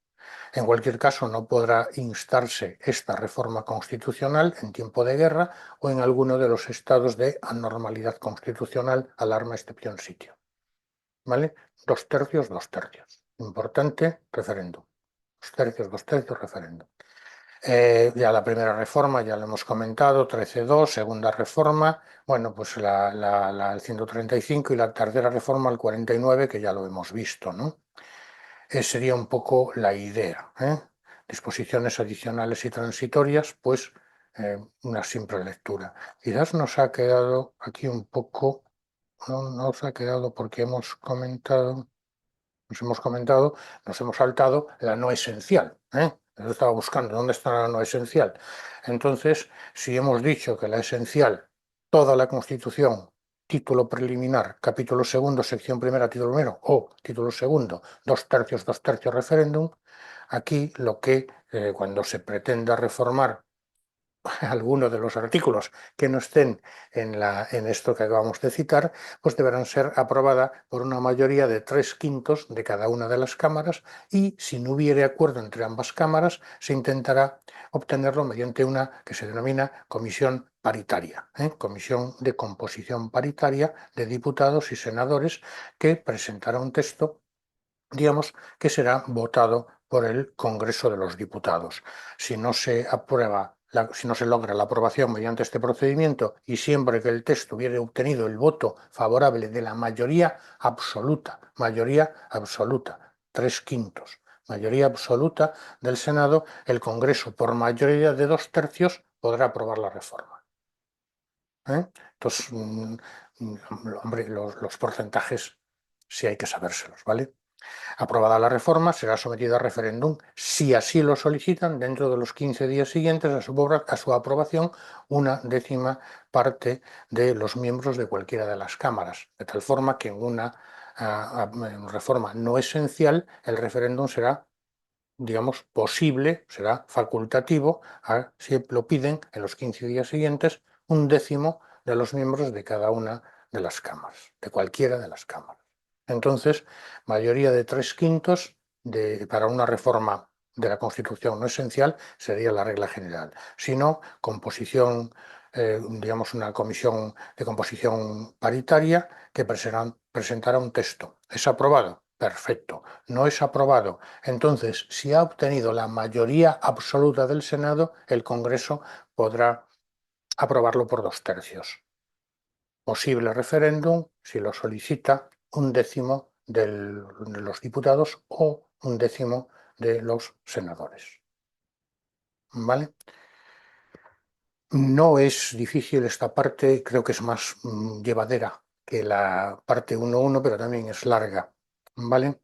En cualquier caso, no podrá instarse esta reforma constitucional en tiempo de guerra o en alguno de los estados de anormalidad constitucional, alarma, excepción, sitio. ¿Vale? 2/3, 2/3. Importante, referéndum. 2/3, 2/3, referéndum. Ya la primera reforma, ya lo hemos comentado, 13.2, segunda reforma, bueno, pues el 135 y la tercera reforma, el 49, que ya lo hemos visto, ¿no? Sería un poco la idea, ¿eh? Disposiciones adicionales y transitorias, pues una simple lectura. Quizás nos ha quedado aquí un poco, no nos ha quedado porque nos hemos saltado la no esencial, ¿eh? Yo estaba buscando dónde está la no esencial. Entonces, si hemos dicho que la esencial, toda la Constitución, título preliminar, capítulo 2º, sección primera, título primero, o título 2º, 2/3, 2/3 referéndum, aquí lo que cuando se pretenda reformar algunos de los artículos que no estén en esto que acabamos de citar, pues deberán ser aprobadas por una mayoría de 3/5 de cada una de las cámaras y si no hubiere acuerdo entre ambas cámaras se intentará obtenerlo mediante una que se denomina comisión paritaria, comisión de composición paritaria de diputados y senadores que presentará un texto, digamos, que será votado por el Congreso de los Diputados. Si no se aprueba, si no se logra la aprobación mediante este procedimiento y siempre que el texto hubiere obtenido el voto favorable de la mayoría absoluta, 3/5, mayoría absoluta del Senado, el Congreso por mayoría de 2/3 podrá aprobar la reforma. Entonces, hombre, los porcentajes sí hay que sabérselos, ¿vale? Aprobada la reforma, será sometida a referéndum si así lo solicitan dentro de los 15 días siguientes a su aprobación una 10ª parte de los miembros de cualquiera de las cámaras, de tal forma que en una reforma no esencial el referéndum será, digamos, posible, será facultativo, si lo piden en los 15 días siguientes, 1/10 de los miembros de cada una de las cámaras, de cualquiera de las cámaras. Entonces, mayoría de 3/5 para una reforma de la Constitución no esencial sería la regla general, sino composición, digamos, una comisión de composición paritaria que presentara un texto. ¿Es aprobado? Perfecto. ¿No es aprobado? Entonces, si ha obtenido la mayoría absoluta del Senado, el Congreso podrá aprobarlo por 2/3. Posible referéndum si lo solicita 1/10 de los diputados o 1/10 de los senadores. ¿Vale? No es difícil esta parte, creo que es más llevadera que la parte 1.1, pero también es larga. ¿Vale?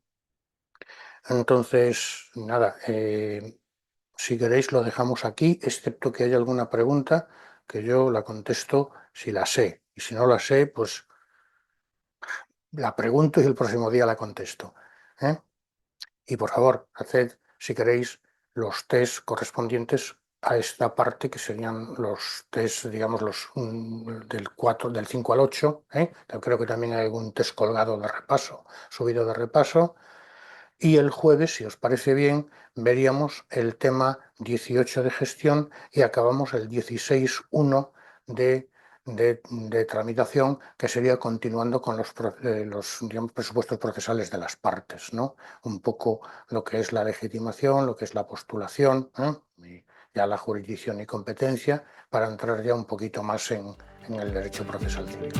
Entonces, nada, si queréis lo dejamos aquí, excepto que haya alguna pregunta que yo la contesto si la sé. Y si no la sé, pues la pregunto y el próximo día la contesto. ¿Eh? Y por favor, haced, si queréis, los test correspondientes a esta parte, que serían los test, digamos, los del 5 al 8. Creo que también hay algún test colgado de repaso, subido de repaso. Y el jueves, si os parece bien, veríamos el tema 18 de gestión y acabamos el 16.1 de tramitación, que sería continuando con los digamos, presupuestos procesales de las partes, ¿no? Un poco lo que es la legitimación, lo que es la postulación, y ya la jurisdicción y competencia, para entrar ya un poquito más en el derecho procesal civil.